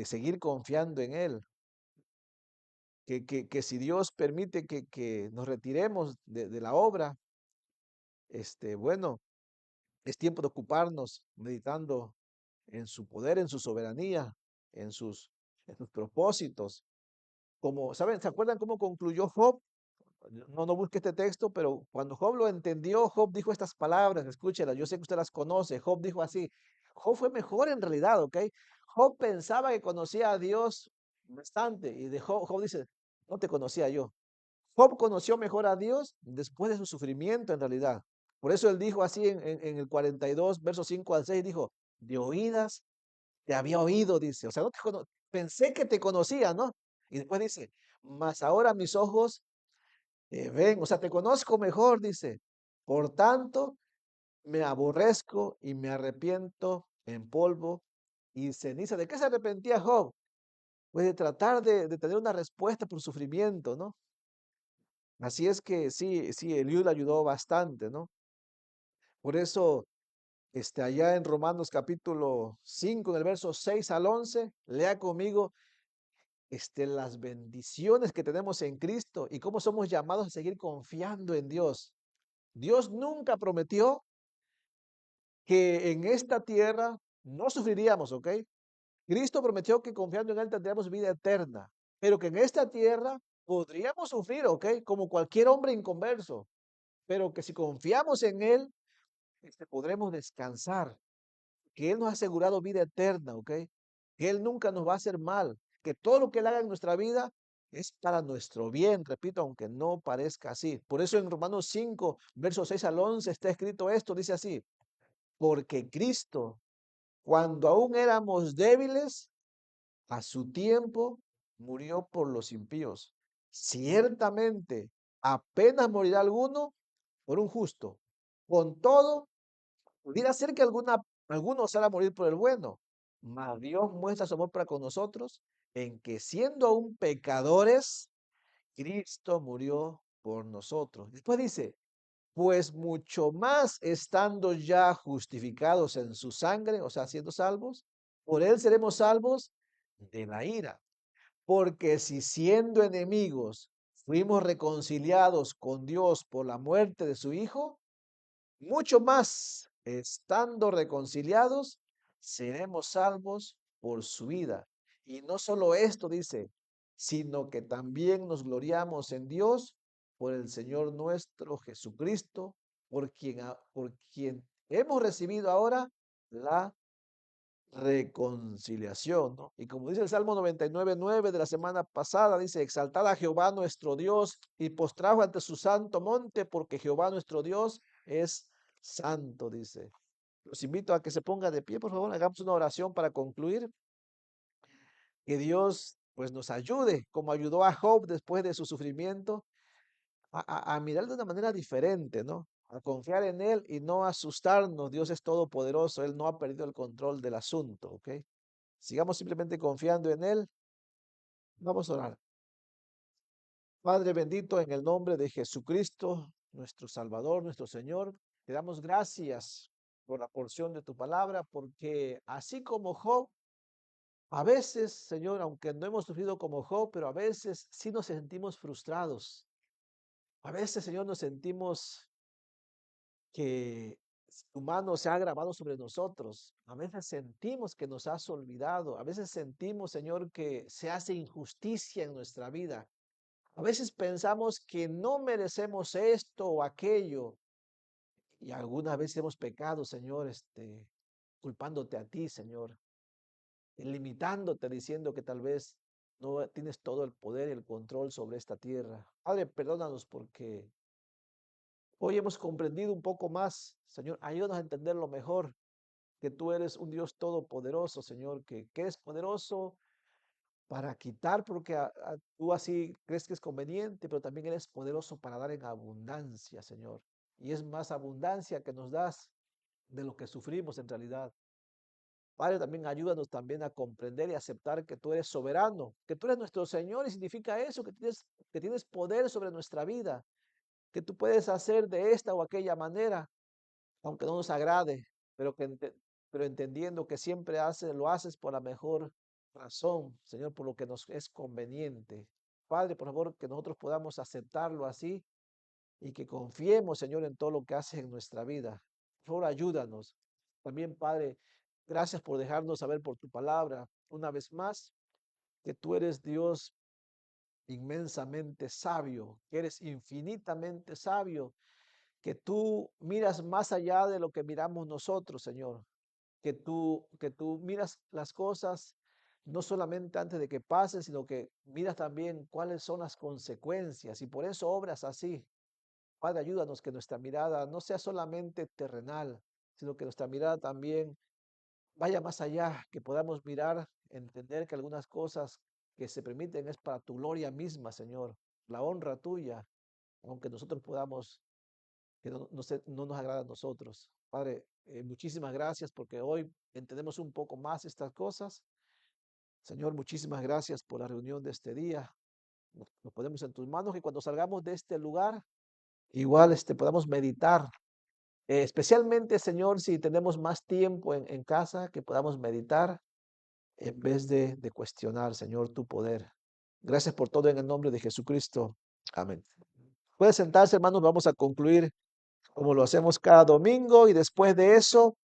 seguir confiando en Él. Que si Dios permite que nos retiremos de la obra, bueno, es tiempo de ocuparnos meditando en su poder, en su soberanía, en sus propósitos. Como, ¿saben? ¿Se acuerdan cómo concluyó Job? No busque este texto, pero cuando Job lo entendió, Job dijo estas palabras, escúchelas, yo sé que usted las conoce. Job dijo así, Job fue mejor en realidad, ¿ok? Job pensaba que conocía a Dios bastante y Job dice, no te conocía yo. Job conoció mejor a Dios después de su sufrimiento en realidad. Por eso él dijo así en el 42, versos 5 al 6, dijo, de oídas te había oído, dice. O sea, pensé que te conocía, ¿no? Y después dice, mas ahora mis ojos ven, o sea, te conozco mejor, dice. Por tanto, me aborrezco y me arrepiento en polvo y ceniza. ¿De qué se arrepentía Job? Pues de tratar de tener una respuesta por sufrimiento, ¿no? Así es que sí, sí, Eliud le ayudó bastante, ¿no? Por eso, allá en Romanos capítulo 5, en el verso 6 al 11, lea conmigo, las bendiciones que tenemos en Cristo y cómo somos llamados a seguir confiando en Dios. Dios nunca prometió que en esta tierra no sufriríamos, ¿ok? Cristo prometió que confiando en Él tendríamos vida eterna, pero que en esta tierra podríamos sufrir, ¿ok? Como cualquier hombre inconverso, pero que si confiamos en Él, podremos descansar, que Él nos ha asegurado vida eterna, ¿ok? Que Él nunca nos va a hacer mal, que todo lo que Él haga en nuestra vida es para nuestro bien, repito, aunque no parezca así. Por eso en Romanos 5, versos 6 al 11 está escrito esto, dice así, porque Cristo, cuando aún éramos débiles, a su tiempo murió por los impíos. Ciertamente, apenas morirá alguno por un justo. Con todo, pudiera ser que alguno osara morir por el bueno, mas Dios muestra su amor para con nosotros en que siendo aún pecadores, Cristo murió por nosotros. Después dice, pues mucho más estando ya justificados en su sangre, o sea, siendo salvos, por él seremos salvos de la ira. Porque si siendo enemigos fuimos reconciliados con Dios por la muerte de su Hijo, mucho más, estando reconciliados, seremos salvos por su vida. Y no solo esto dice, sino que también nos gloriamos en Dios por el Señor nuestro Jesucristo, por quien hemos recibido ahora la reconciliación, ¿no? Y como dice el Salmo 99:9 de la semana pasada, dice, exaltad a Jehová nuestro Dios y postraos ante su santo monte, porque Jehová nuestro Dios es santo, dice. Los invito a que se ponga de pie, por favor, hagamos una oración para concluir. Que Dios pues nos ayude, como ayudó a Job después de su sufrimiento, a mirar de una manera diferente, ¿no? A confiar en Él y no asustarnos. Dios es todopoderoso, Él no ha perdido el control del asunto, ¿ok? Sigamos simplemente confiando en Él. Vamos a orar. Padre bendito, en el nombre de Jesucristo, nuestro Salvador, nuestro Señor, te damos gracias por la porción de tu palabra, porque así como Job, a veces, Señor, aunque no hemos sufrido como Job, pero a veces sí nos sentimos frustrados. A veces, Señor, nos sentimos que tu mano se ha agravado sobre nosotros. A veces sentimos que nos has olvidado. A veces sentimos, Señor, que se hace injusticia en nuestra vida. A veces pensamos que no merecemos esto o aquello. Y algunas veces hemos pecado, Señor, culpándote a ti, Señor, limitándote, diciendo que tal vez no tienes todo el poder y el control sobre esta tierra. Padre, perdónanos porque hoy hemos comprendido un poco más. Señor, ayúdanos a entenderlo mejor, que tú eres un Dios todopoderoso, Señor, que eres poderoso para quitar, porque tú así crees que es conveniente, pero también eres poderoso para dar en abundancia, Señor. Y es más abundancia que nos das de lo que sufrimos en realidad. Padre, también ayúdanos también a comprender y aceptar que tú eres soberano, que tú eres nuestro Señor y significa eso, que tienes poder sobre nuestra vida, que tú puedes hacer de esta o aquella manera, aunque no nos agrade, pero, pero entendiendo que siempre lo haces por la mejor razón, Señor, por lo que nos es conveniente. Padre, por favor, que nosotros podamos aceptarlo así y que confiemos, Señor, en todo lo que haces en nuestra vida. Por favor, ayúdanos. También, Padre, gracias por dejarnos saber por tu palabra una vez más que tú eres Dios inmensamente sabio, que eres infinitamente sabio, que tú miras más allá de lo que miramos nosotros, Señor, que tú miras las cosas no solamente antes de que pasen, sino que miras también cuáles son las consecuencias y por eso obras así. Padre, ayúdanos que nuestra mirada no sea solamente terrenal, sino que nuestra mirada también vaya más allá, que podamos mirar, entender que algunas cosas que se permiten es para tu gloria misma, Señor, la honra tuya, aunque nosotros podamos, que no nos agrada a nosotros. Padre, muchísimas gracias porque hoy entendemos un poco más estas cosas. Señor, muchísimas gracias por la reunión de este día. Nos ponemos en tus manos y cuando salgamos de este lugar, igual podamos meditar. Especialmente, Señor, si tenemos más tiempo en casa, que podamos meditar en vez de cuestionar, Señor, tu poder. Gracias por todo en el nombre de Jesucristo. Amén. Puede sentarse, hermanos, vamos a concluir como lo hacemos cada domingo y después de eso